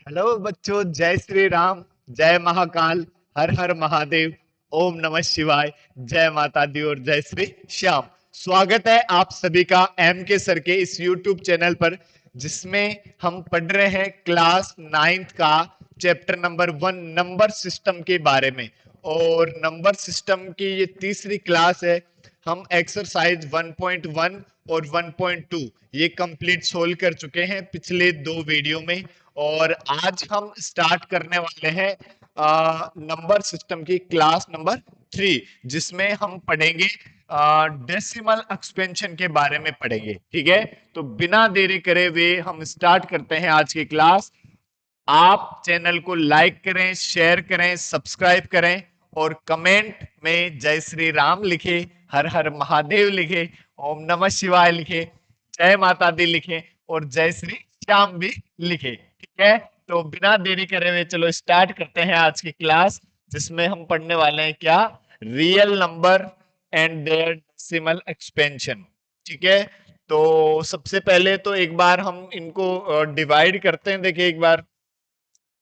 Hello बच्चों, जय श्री राम, जय महाकाल, हर हर महादेव, ओम नमः शिवाय, जय माता दी और जय श्री श्याम। स्वागत है आप सभी का एम के सर के इस यूट्यूब चैनल पर, जिसमें हम पढ़ रहे हैं क्लास 9th का चैप्टर नंबर 1 नंबर सिस्टम के बारे में। और नंबर सिस्टम की ये तीसरी क्लास है। हम एक्सरसाइज 1.1 और 1.2 ये कंप्लीट सोल्व कर चुके हैं पिछले 2 वीडियो में। और आज हम स्टार्ट करने वाले हैं नंबर सिस्टम की क्लास नंबर 3, जिसमें हम पढ़ेंगे डेसिमल एक्सपेंशन के बारे में पढ़ेंगे। ठीक है, तो बिना देरी करे हुए हम स्टार्ट करते हैं आज की क्लास। आप चैनल को लाइक करें, शेयर करें, सब्सक्राइब करें और कमेंट में जय श्री राम लिखे, हर हर महादेव लिखे, ओम नमः शिवाय लिखे, जय माता दी लिखे और जय श्री श्याम भी लिखे। ठीक है, तो बिना देरी करे हुए चलो स्टार्ट करते हैं आज की क्लास, जिसमें हम पढ़ने वाले हैं क्या, real number and there decimal expansion. ठीक है, तो सबसे पहले तो एक बार हम इनको डिवाइड करते हैं। देखिए एक बार,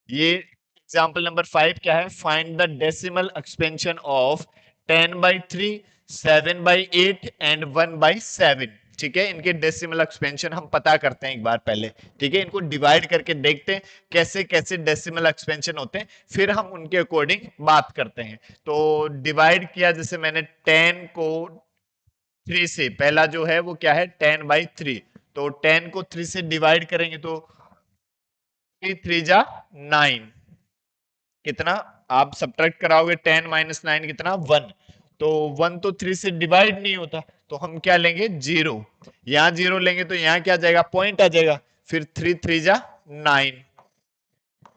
ये एग्जाम्पल नंबर 5 क्या है, find the decimal expansion of 10/3, 7/8 and 1/7। ठीक है, इनके डेसिमल एक्सपेंशन हम पता करते हैं एक बार पहले। ठीक है, इनको डिवाइड करके देखते हैं कैसे कैसे डेसिमल एक्सपेंशन होते हैं, फिर हम उनके अकॉर्डिंग बात करते हैं। तो डिवाइड किया, जैसे मैंने 10 को 3 से, पहला जो है वो क्या है 10/3, तो 10 को 3 से डिवाइड करेंगे तो 3 3 जा 9, कितना आप सब्ट्रैक्ट कराओगे, 10 - 9 कितना 1। तो 1 तो 3 से डिवाइड नहीं होता, तो हम क्या लेंगे 0। यहां 0 लेंगे तो यहां क्या आ जाएगा, पॉइंट आ जाएगा। फिर 3 3 जा 9,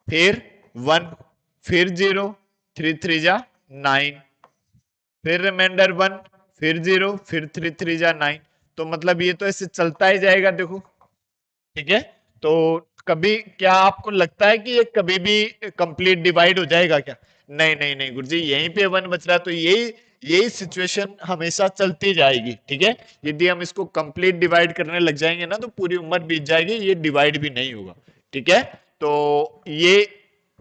फिर 1, फिर 0, 3 3 जा 9, फिर रिमाइंडर 1, फिर 0, फिर 3 3 जा 9। तो मतलब ये तो ऐसे चलता ही जाएगा, देखो। ठीक है, तो कभी क्या आपको लगता है कि ये कभी भी कंप्लीट डिवाइड हो जाएगा क्या? नहीं नहीं नहीं गुरुजी, यहीं पे 1 बच रहा है, तो यही यही सिचुएशन हमेशा चलती जाएगी। ठीक है, यदि हम इसको कंप्लीट डिवाइड करने लग जाएंगे ना, तो पूरी उम्र बीत जाएगी, ये डिवाइड भी नहीं होगा। ठीक है, तो ये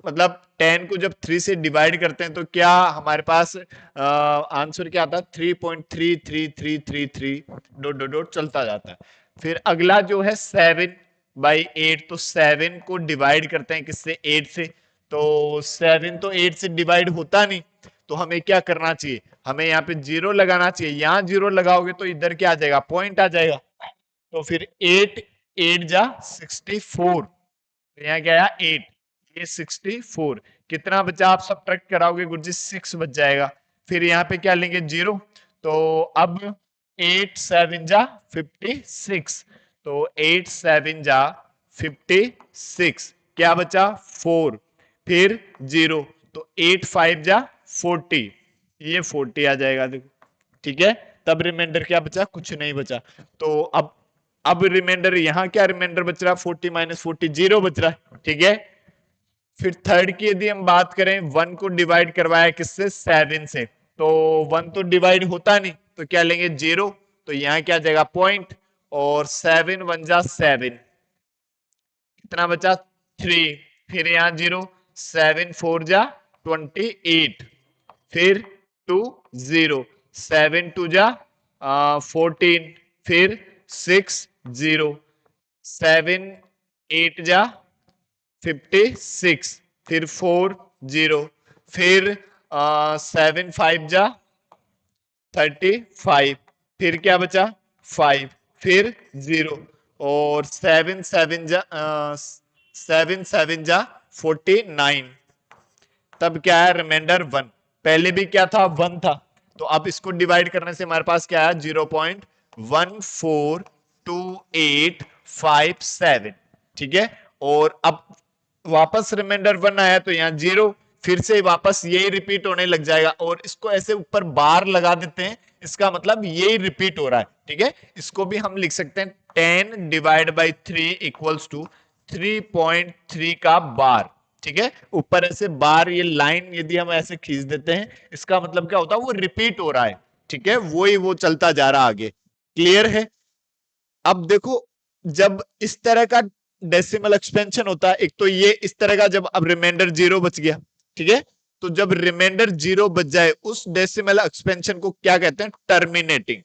मतलब 10 को जब 3 से डिवाइड करते हैं तो क्या हमारे पास आंसर क्या आता है, 3.33333 डॉट डॉट डॉट चलता जाता है। फिर अगला जो है 7/8, तो 7 को डिवाइड करते हैं किससे, 8 से। तो 7 तो 8 से डिवाइड होता नहीं, तो हमें क्या करना चाहिए, हमें यहाँ पे 0 लगाना चाहिए। यहाँ 0 लगाओगे तो इधर क्या आ जाएगा, पॉइंट आ जाएगा। तो फिर 8 8 जा 64, तो यहाँ क्या आया 8, ये 64, कितना बचा आप सब्ट्रैक्ट कराओगे गुरुजी, 6 बच जाएगा। फिर यहाँ पे क्या लेंगे 0, तो अब 8 7 जा 56, तो 8 7 जा 56, क्या बचा 4, फिर 0, तो 8 5 जा 40, ये 40 आ जाएगा, देखो। ठीक है, तब रिमाइंडर क्या बचा, कुछ नहीं बचा। तो अब रिमाइंडर, यहां क्या रिमाइंडर बच रहा है, 40 - 40 0 बच रहा है। ठीक है, फिर थर्ड की यदि हम बात करें, 1 को डिवाइड करवाया किससे, 7 से, तो 1 तो डिवाइड होता नहीं, तो क्या लेंगे 0, तो यहां क्या जाएगा पॉइंट, और 7 1 जा 7, कितना बचा 3, फिर यहां 0, 7 4 जा 28, फिर 2 0, 7 2 जा 14, फिर 6 0, 7 8 जा 56, फिर 4 0, फिर 7 5 जा 35, फिर क्या बचा 5, फिर 0, और 7 7 जा 7 7 जा 49, तब क्या है रिमाइंडर 1। पहले भी क्या था 1 था, तो अब इसको डिवाइड करने से हमारे पास क्या है 0.142857। ठीक है, और अब वापस रिमाइंडर 1 आया, तो यहाँ 0, फिर से वापस यही रिपीट होने लग जाएगा, और इसको ऐसे ऊपर बार लगा देते हैं, इसका मतलब यही रिपीट हो रहा है। ठीक है, इसको भी हम लिख सकते हैं 10 डिवाइड बाई 3 इक्वल्स टू 3.3 का बार। ठीक है, ऊपर ऐसे बार, ये लाइन यदि हम ऐसे खींच देते हैं, इसका मतलब क्या होता है, वो रिपीट हो रहा है। ठीक है, वो चलता जा रहा आगे। क्लियर है? अब देखो, जब इस तरह का डेसिमल एक्सपेंशन होता है, एक तो ये इस तरह का, जब अब रिमाइंडर 0 बच गया, ठीक है, तो जब रिमाइंडर 0 बच जाए उस डेसिमल एक्सपेंशन को क्या कहते हैं, टर्मिनेटिंग।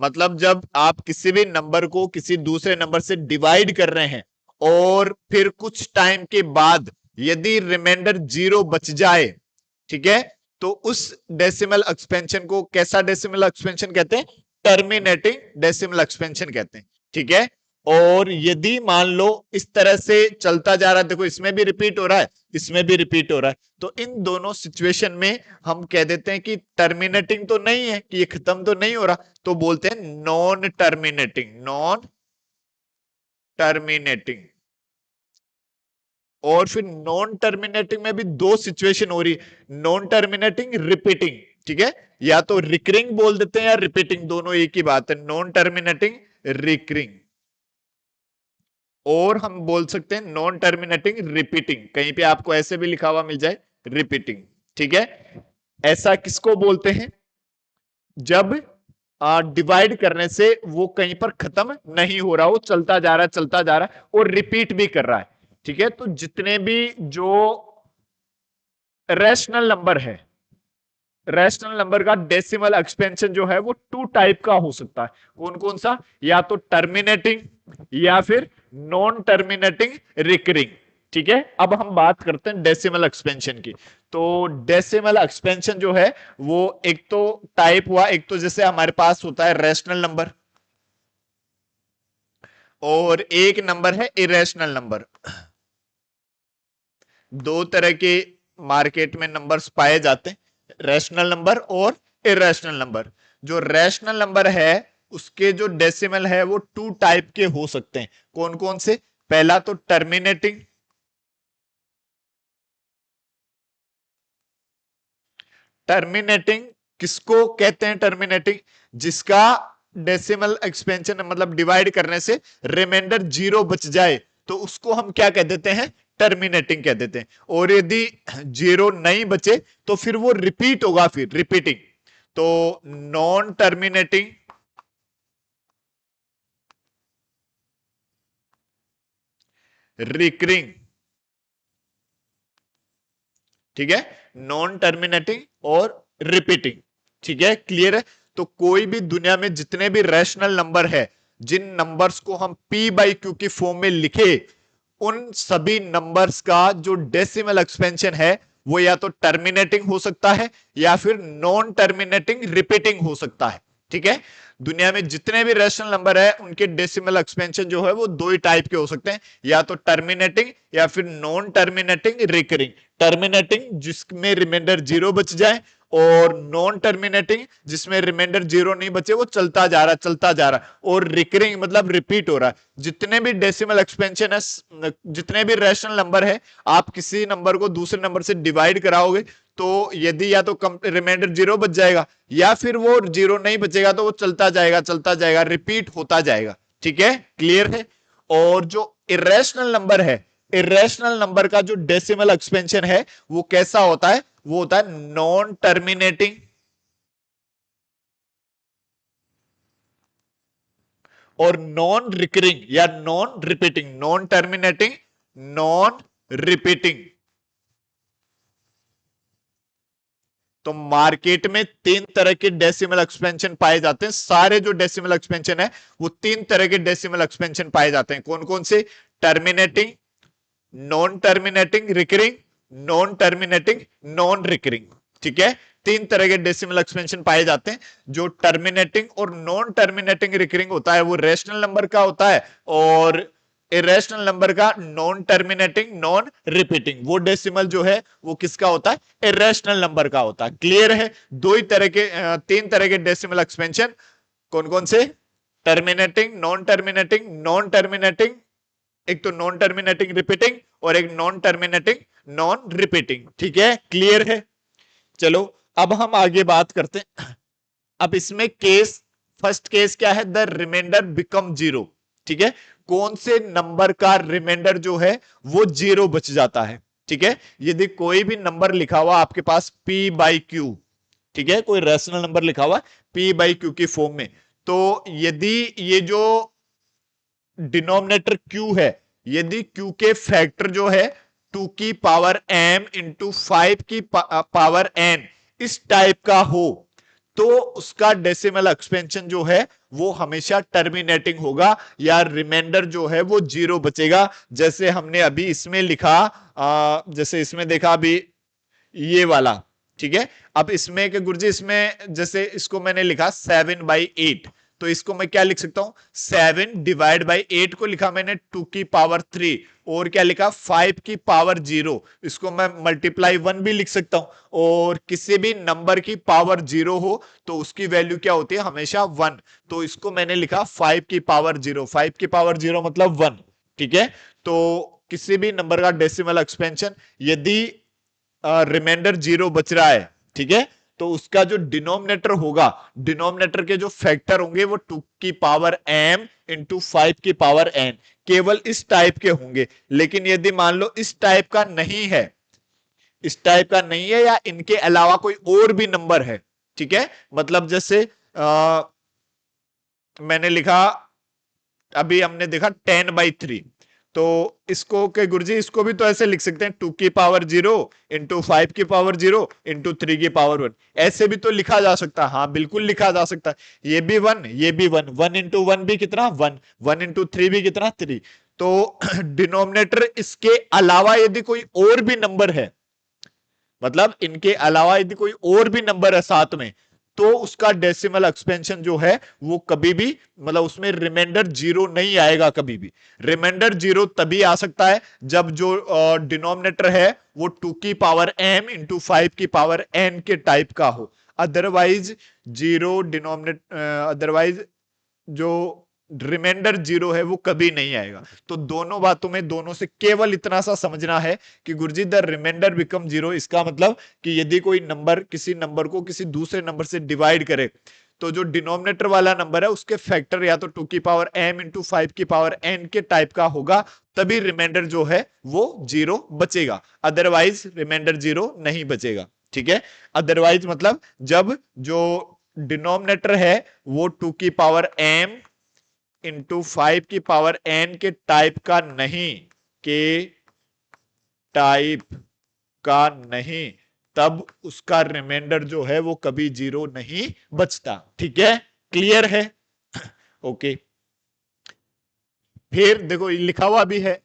मतलब जब आप किसी भी नंबर को किसी दूसरे नंबर से डिवाइड कर रहे हैं और फिर कुछ टाइम के बाद यदि रिमाइंडर 0 बच जाए, ठीक है, तो उस डेसिमल एक्सपेंशन को कैसा डेसिमल एक्सपेंशन कहते हैं, टर्मिनेटिंग डेसिमल एक्सपेंशन कहते हैं, ठीक है। और यदि मान लो इस तरह से चलता जा रहा है, देखो इसमें भी रिपीट हो रहा है, इसमें भी रिपीट हो रहा है, तो इन दोनों सिचुएशन में हम कह देते हैं कि टर्मिनेटिंग तो नहीं है, कि ये खत्म तो नहीं हो रहा, तो बोलते हैं नॉन टर्मिनेटिंग, नॉन टर्मिनेटिंग। और फिर नॉन टर्मिनेटिंग में भी दो सिचुएशन हो रही, नॉन टर्मिनेटिंग रिपीटिंग, ठीक है, या तो रिकरिंग बोल देते हैं या रिपीटिंग, दोनों एक ही बात है, नॉन टर्मिनेटिंग रिकरिंग। और हम बोल सकते हैं नॉन टर्मिनेटिंग रिपीटिंग, कहीं पे आपको ऐसे भी लिखा हुआ मिल जाए रिपीटिंग, ठीक है। ऐसा किसको बोलते हैं, जब डिवाइड करने से वो कहीं पर खत्म नहीं हो रहा, वो चलता जा रहा है, चलता जा रहा है और रिपीट भी कर रहा है, ठीक है। तो जितने भी जो रैशनल नंबर है, रैशनल नंबर का डेसिमल एक्सपेंशन जो है वो टू टाइप का हो सकता है, कौन कौन सा, या तो टर्मिनेटिंग या फिर नॉन टर्मिनेटिंग रिकरिंग, ठीक है। अब हम बात करते हैं डेसिमल एक्सपेंशन की। तो डेसिमल एक्सपेंशन जो है वो एक तो टाइप हुआ, एक तो जैसे हमारे पास होता है रैशनल नंबर और एक नंबर है इरेशनल नंबर। दो तरह के मार्केट में नंबर्स पाए जाते हैं, रैशनल नंबर और इरेशनल नंबर। जो रैशनल नंबर है उसके जो डेसिमल है वो टू टाइप के हो सकते हैं, कौन कौन से, पहला तो टर्मिनेटिंग, टर्मिनेटिंग किसको कहते हैं, टर्मिनेटिंग जिसका डेसिमल एक्सपेंशन मतलब डिवाइड करने से रिमाइंडर 0 बच जाए तो उसको हम क्या कह देते हैं, टर्मिनेटिंग कह देते हैं। और यदि 0 नहीं बचे तो फिर वो रिपीट होगा, फिर रिपीटिंग, तो नॉन टर्मिनेटिंग रिकरिंग, ठीक है, नॉन टर्मिनेटिंग और रिपीटिंग, ठीक है, क्लियर है। तो कोई भी दुनिया में जितने भी रैशनल नंबर है, जिन नंबर्स को हम p बाई क्यू की फॉर्म में लिखे, उन सभी नंबर्स का जो डेसिमल एक्सपेंशन है वो या तो टर्मिनेटिंग हो सकता है या फिर नॉन टर्मिनेटिंग रिपीटिंग हो सकता है, ठीक है। दुनिया में जितने भी रैशनल नंबर है उनके डेसिमल एक्सपेंशन जो है वो दो ही टाइप के हो सकते हैं, या तो टर्मिनेटिंग या फिर नॉन टर्मिनेटिंग रिकरिंग। टर्मिनेटिंग जिसमें रिमाइंडर 0 बच जाए और नॉन टर्मिनेटिंग जिसमें रिमाइंडर 0 नहीं बचे, वो चलता जा रहा, चलता जा रहा, और रिकरिंग मतलब रिपीट हो रहा है। जितने भी डेसिमल एक्सपेंशन है, जितने भी रैशनल नंबर है, आप किसी नंबर को दूसरे नंबर से डिवाइड कराओगे तो यदि या तो रिमाइंडर 0 बच जाएगा या फिर वो 0 नहीं बचेगा, तो वो चलता जाएगा, चलता जाएगा, रिपीट होता जाएगा, ठीक है, क्लियर है। और जो इरेशनल नंबर है, इरेशनल नंबर का जो डेसिमल एक्सपेंशन है वो कैसा होता है, वो होता है नॉन टर्मिनेटिंग और नॉन रिकरिंग या non repeating, non terminating, non repeating. तो मार्केट में तीन तरह के डेसिमल एक्सपेंशन पाए जाते हैं, सारे जो डेसिमल एक्सपेंशन है वो तीन तरह के डेसिमल एक्सपेंशन पाए जाते हैं, कौन कौन से, terminating, non terminating recurring, non terminating non recurring, ठीक है। तीन तरह के डेसिमल एक्सपेंशन पाए जाते हैं। जो टर्मिनेटिंग और नॉन टर्मिनेटिंग रिकरिंग होता है वो रैशनल नंबर का होता है, और इरेशनल नंबर का नॉन टर्मिनेटिंग नॉन रिपीटिंग, वो डेसिमल जो है वो किसका होता है, इरेशनल नंबर का होता है, क्लियर है। दो ही तरह के तीन तरह के डेसिमल एक्सपेंशन, कौन कौन से, terminating, non terminating, non terminating, एक तो नॉन टर्मिनेटिंग रिपीटिंग और एक नॉन टर्मिनेटिंग नॉन रिपीटिंग, ठीक है, क्लियर है। चलो अब हम आगे बात करते हैं। अब इसमें केस, फर्स्ट केस क्या है, द रिमाइंडर बिकम 0, ठीक है, कौन से नंबर का रिमाइंडर जो है वो 0 बच जाता है, ठीक है। यदि कोई भी नंबर लिखा हुआ आपके पास p बाई क्यू, ठीक है, कोई रैशनल नंबर लिखा हुआ p बाई क्यू की फॉर्म में, तो यदि ये जो डिनोमिनेटर q है, यदि q के फैक्टर जो है 2 की पावर m इंटू 5 की पावर n इस टाइप का हो, तो उसका डेसिमल एक्सपेंशन जो है वो हमेशा टर्मिनेटिंग होगा, या रिमाइंडर जो है वो 0 बचेगा। जैसे हमने अभी इसमें लिखा, जैसे इसमें देखा अभी ये वाला, ठीक है। अब इसमें के गुरुजी, इसमें जैसे इसको मैंने लिखा 7/8, तो इसको मैं क्या लिख सकता हूं, 7/8 को लिखा मैंने 2 की पावर 3, और क्या लिखा 5 की पावर 0, इसको मैं मल्टीप्लाई 1 भी लिख सकता हूं। और किसी भी नंबर की पावर 0 हो तो उसकी वैल्यू क्या होती है, हमेशा 1। तो इसको मैंने लिखा 5 की पावर 0, 5 की पावर 0 मतलब 1, ठीक है। तो किसी भी नंबर का डेसिमल एक्सपेंशन यदि रिमाइंडर 0 बच रहा है, ठीक है, तो उसका जो डिनोमिनेटर होगा, डिनोमिनेटर के जो फैक्टर होंगे वो 2 की पावर m इंटू 5 की पावर n केवल इस टाइप के होंगे। लेकिन यदि मान लो इस टाइप का नहीं है, इस टाइप का नहीं है, या इनके अलावा कोई और भी नंबर है, ठीक है, मतलब जैसे मैंने लिखा, अभी हमने देखा 10/3, तो इसको के गुरुजी इसको भी तो ऐसे लिख सकते हैं, 2 की पावर 0 इंटू 5 की पावर 0 इंटू 3 की पावर 1, ऐसे भी तो लिखा जा सकता है। हाँ बिल्कुल लिखा जा सकता है, ये भी 1 ये भी 1, 1 इंटू 1 भी कितना 1, 1 इंटू 3 भी कितना 3। तो डिनोमिनेटर इसके अलावा यदि कोई और भी नंबर है, मतलब इनके अलावा यदि कोई और भी नंबर है साथ में, तो उसका डेसिमल एक्सपेंशन जो है वो कभी भी, मतलब उसमें रिमाइंडर 0 नहीं आएगा कभी भी। रिमाइंडर 0 तभी आ सकता है जब जो डिनोमिनेटर है वो 2 की पावर m इंटू 5 की पावर n के टाइप का हो। अदरवाइज जीरो डिनोमिनेटर, अदरवाइज जो रिमाइंडर 0 है वो कभी नहीं आएगा। तो दोनों बातों में, दोनों से केवल इतना सा समझना है कि गुरुजी द रिमाइंडर बिकम 0, इसका मतलब कि यदि कोई नंबर किसी नंबर को किसी दूसरे नंबर से डिवाइड करे, तो जो डिनोमिनेटर वाला नंबर है उसके फैक्टर या तो 2 की पावर m इंटू 5 की पावर n के टाइप का होगा, तभी रिमाइंडर जो है वो 0 बचेगा, अदरवाइज रिमाइंडर 0 नहीं बचेगा, ठीक है। अदरवाइज मतलब जब जो डिनोमिनेटर है वो 2 की पावर m इंटू 5 की पावर n के टाइप का नहीं, के टाइप का नहीं, तब उसका रिमाइंडर जो है वो कभी 0 नहीं बचता, ठीक है, क्लियर है। ओके, फिर देखो लिखा हुआ भी है,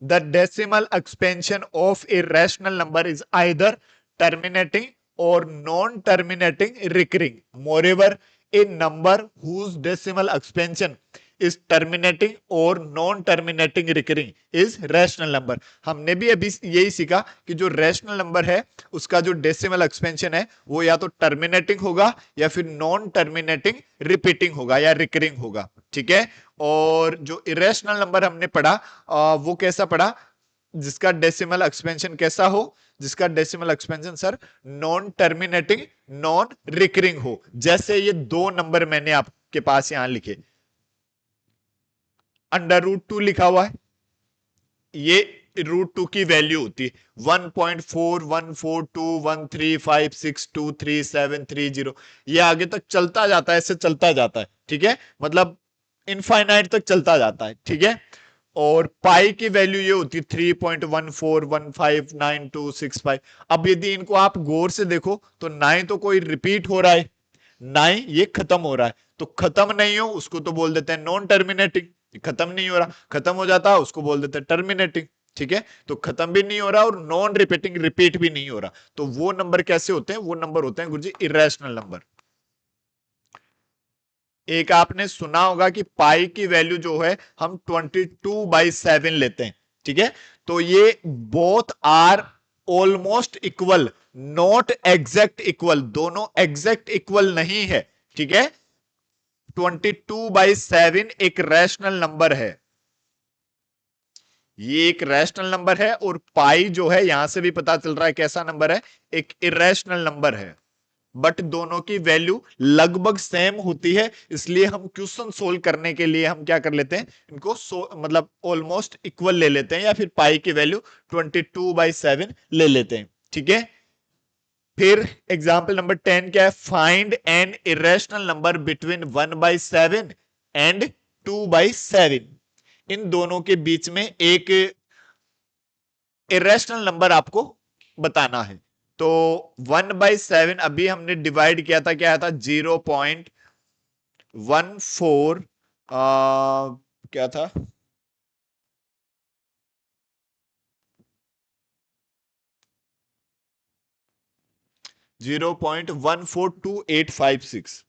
the decimal expansion of a rational number is either terminating और non terminating recurring, moreover a number whose decimal expansion is terminating और non terminating recurring is rational number. हमने भी अभी यही सीखा कि जो रैशनल नंबर है उसका जो डेसिमल एक्सपेंशन है वो या तो टर्मिनेटिंग होगा या फिर नॉन टर्मिनेटिंग रिपीटिंग होगा या रिकरिंग होगा, ठीक है। और जो इरेशनल नंबर हमने पढ़ा, वो कैसा पढ़ा, जिसका डेसिमल एक्सपेंशन कैसा हो, जिसका decimal expansion sir non terminating non recurring हो। जैसे ये दो नंबर मैंने आपके पास यहां लिखे, √2 लिखा हुआ है, ये √2 की वैल्यू होती है 1.41421356237330, ये आगे तक चलता जाता है, ऐसे चलता जाता है, ठीक है, मतलब इनफाइनाइट तक चलता जाता है, ठीक है। और पाई की वैल्यू ये होती है 3.14159265। अब यदि इनको आप गौर से देखो तो ना ही तो कोई रिपीट हो रहा है, ना ही ये खत्म हो रहा है। तो खत्म नहीं हो उसको तो बोल देते हैं नॉन टर्मिनेटिंग, खत्म नहीं हो रहा, खत्म हो जाता है उसको बोल देते हैं टर्मिनेटिंग, ठीक है। तो खत्म भी नहीं हो रहा और नॉन रिपीटिंग, रिपीट भी नहीं हो रहा, तो वो नंबर कैसे होते हैं, वो नंबर होते हैं गुरुजी इरेशनल नंबर। एक आपने सुना होगा कि पाई की वैल्यू जो है हम 22/7 लेते हैं, ठीक है। तो ये both are almost equal, not exact equal, दोनों एग्जैक्ट इक्वल नहीं है, ठीक है। 22/7 एक रैशनल नंबर है, ये एक रैशनल नंबर है, और पाई जो है यहां से भी पता चल रहा है कैसा नंबर है, एक इरेशनल नंबर है। बट दोनों की वैल्यू लगभग सेम होती है, इसलिए हम क्वेश्चन सोल्व करने के लिए हम क्या कर लेते हैं, इनको मतलब ऑलमोस्ट इक्वल ले लेते हैं, या फिर पाई की वैल्यू 22/7 ले लेते हैं, ठीक है। फिर एग्जाम्पल नंबर 10 क्या है, find an irrational number between 1/7 and 2/7। इन दोनों के बीच में एक इरेशनल नंबर आपको बताना है। तो 1/7 अभी हमने डिवाइड किया था, क्या था, 0.14 क्या था, 0.142856,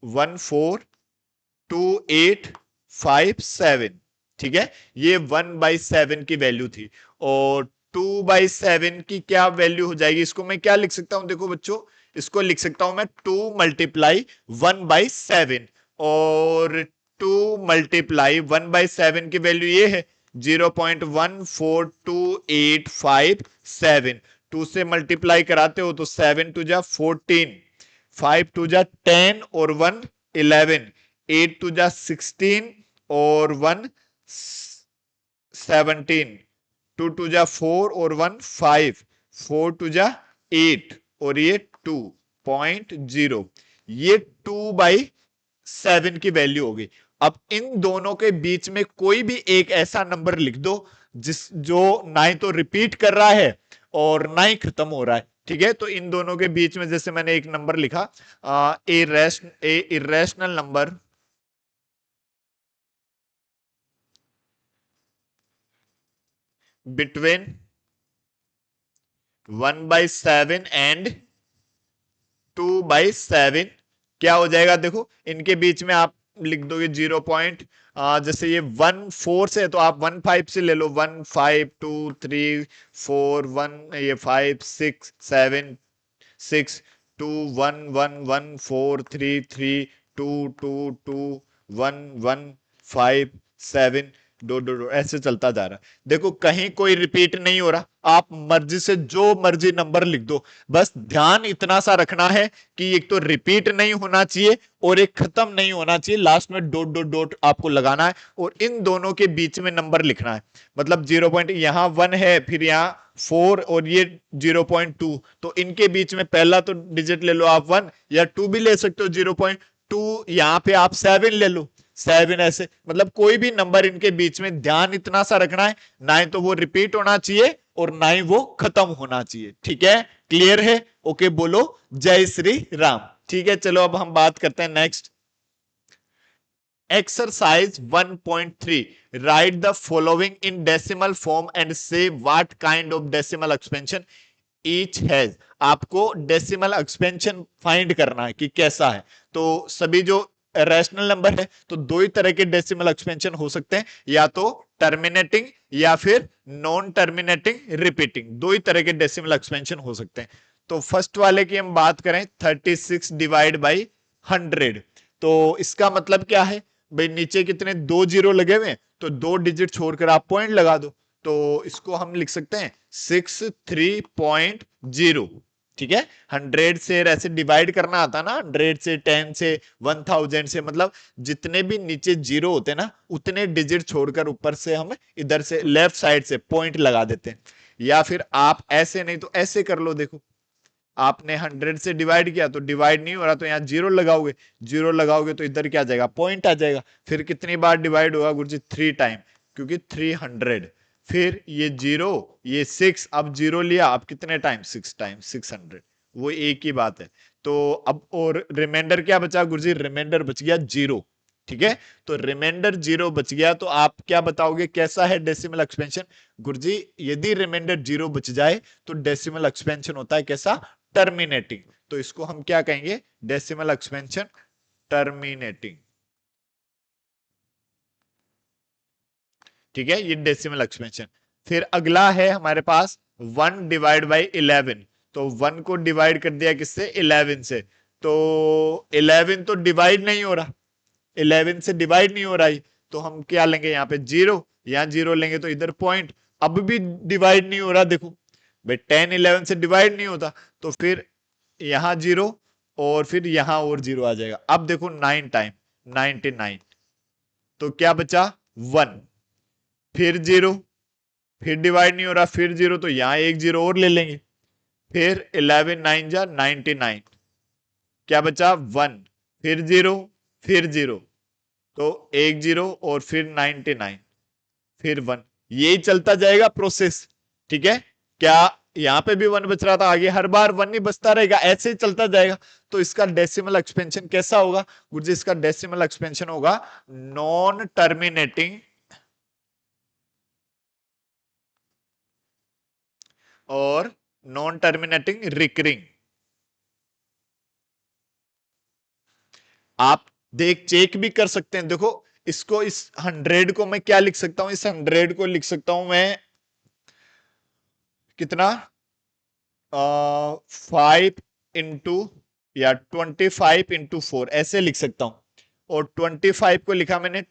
142857। ठीक है, ये 1/7 की वैल्यू थी। और 2/7 की क्या वैल्यू हो जाएगी, इसको मैं क्या लिख सकता हूं, देखो बच्चों, इसको लिख सकता हूं मैं 2 मल्टीप्लाई 1/7। और 2 मल्टीप्लाई 1/7 की वैल्यू ये है 0.142857। 2 से मल्टीप्लाई कराते हो तो 7 टू जा 14, 5 टू जा 10 और 1 11, 8 टू जा 16 और 1 17, 2 टू जा 4 और 1 5, 4 टू जा 8 और ये 2.0, ये 2/7 की वैल्यू होगी। अब इन दोनों के बीच में कोई भी एक ऐसा नंबर लिख दो जिस जो ना ही तो रिपीट कर रहा है और ना ही खत्म हो रहा है। ठीक है, तो इन दोनों के बीच में जैसे मैंने एक नंबर लिखा, ए इरेशनल नंबर बिटवीन 1/7 एंड 2/7, क्या हो जाएगा, देखो इनके बीच में आप लिख दोगे 0. जैसे ये 1 4 से है तो आप 1 5 से ले लो, 1 5 2 3 4 1, ये 5 6 7 6 2 1 1 1 4 3 3 2 2 2 1 1 5 7 दो ऐसे चलता जा रहा है। देखो कहीं कोई रिपीट नहीं हो रहा, आप मर्जी से जो मर्जी नंबर लिख दो, बस ध्यान इतना सा रखना है कि एक तो रिपीट नहीं होना चाहिए और एक खत्म नहीं होना चाहिए, लास्ट में डॉट डॉट डॉट आपको लगाना है और इन दोनों के बीच में नंबर लिखना है। मतलब 0. यहां 1 है, फिर यहां 4 और ये 0.2, तो इनके बीच में पहला तो डिजिट ले लो आप 1 या 2 भी ले सकते हो, 0.2 यहां पे आप 7 ले लो, 7 ऐसे, मतलब कोई भी नंबर इनके बीच में, ध्यान इतना सा रखना है, ना ही तो वो रिपीट होना चाहिए और ना ही वो खत्म होना चाहिए। ठीक है, क्लियर है, ओके, बोलो जय श्री राम। ठीक है, चलो अब हम बात करते हैं next exercise 1.3, write the following in decimal form and say what kind of decimal expansion each has. आपको डेसिमल एक्सपेंशन फाइंड करना है कि कैसा है। तो सभी जो रैशनल नंबर है तो दो ही तरह के डेसिमल एक्सपेंशन हो सकते हैं, या तो टर्मिनेटिंग या फिर नॉन टर्मिनेटिंग रिपीटिंग, दो ही तरह के डेसिमल एक्सपेंशन हो सकते हैं। तो फर्स्ट वाले की हम बात करें 36 डिवाइड बाई 100, तो इसका मतलब क्या है भाई, नीचे कितने 2 जीरो लगे हुए हैं तो 2 डिजिट छोड़कर आप पॉइंट लगा दो, तो इसको हम लिख सकते हैं 63.0। ठीक है, 100 से ऐसे डिवाइड करना आता ना, 100 से 10 से 1000 से, मतलब जितने भी नीचे जीरो होते हैं ना उतने डिजिट छोड़कर ऊपर से हम इधर से लेफ्ट साइड से पॉइंट लगा देते हैं। या फिर आप ऐसे नहीं तो ऐसे कर लो, देखो आपने 100 से डिवाइड किया तो डिवाइड नहीं हो रहा तो यहाँ जीरो लगाओगे, जीरो लगाओगे तो इधर क्या आ जाएगा, पॉइंट आ जाएगा। फिर कितनी बार डिवाइड होगा गुरुजी, 3 टाइम, क्योंकि 300। फिर ये जीरो, ये 6, अब जीरो लिया, अब कितने टाइम, 6 टाइम 600, वो एक ही बात है। तो अब और रिमाइंडर क्या बचा गुरुजी, रिमाइंडर बच गया जीरो। ठीक है, तो रिमाइंडर जीरो बच गया, तो आप क्या बताओगे कैसा है डेसिमल एक्सपेंशन। गुरुजी यदि रिमाइंडर जीरो बच जाए तो डेसिमल एक्सपेंशन होता है कैसा, टर्मिनेटिंग। तो इसको हम क्या कहेंगे, डेसिमल एक्सपेंशन टर्मिनेटिंग। ठीक है, ये डेसिमल एक्सपेंशन। फिर अगला है हमारे पास 1 डिवाइड बाई 11, तो 1 को डिवाइड कर दिया किससे, 11 से, तो 11 तो डिवाइड नहीं हो रहा, 11 से डिवाइड नहीं हो रहा है, तो हम क्या लेंगे यहाँ पे जीरो, यहाँ जीरो लेंगे तो इधर पॉइंट, अब भी डिवाइड नहीं हो रहा, देखो भाई 10 11 से डिवाइड नहीं होता, तो फिर यहां जीरो और फिर यहां और जीरो आ जाएगा। अब देखो 9 टाइम 99, तो क्या बचा 1, फिर जीरो, फिर डिवाइड नहीं हो रहा, फिर 0, तो यहां एक 0 और ले लेंगे, फिर 11 9 जा 99, क्या बचा 1, फिर 0, फिर 0, तो एक 0 और फिर 99, फिर 1, यही चलता जाएगा प्रोसेस। ठीक है, क्या यहां पे भी 1 बच रहा था, आगे हर बार 1 ही बचता रहेगा, ऐसे ही चलता जाएगा। तो इसका डेसिमल एक्सपेंशन कैसा होगा गुरुजी? इसका डेसिमल एक्सपेंशन होगा नॉन टर्मिनेटिंग और नॉन टर्मिनेटिंग रिकरिंग। आप चेक भी कर सकते हैं, देखो इसको, इस 100 को मैं क्या लिख सकता हूं? इस 100 को लिख सकता हूं मैं कितना, 5 या 25 × 4 ऐसे लिख सकता हूं। और 25 को लिखा मैंने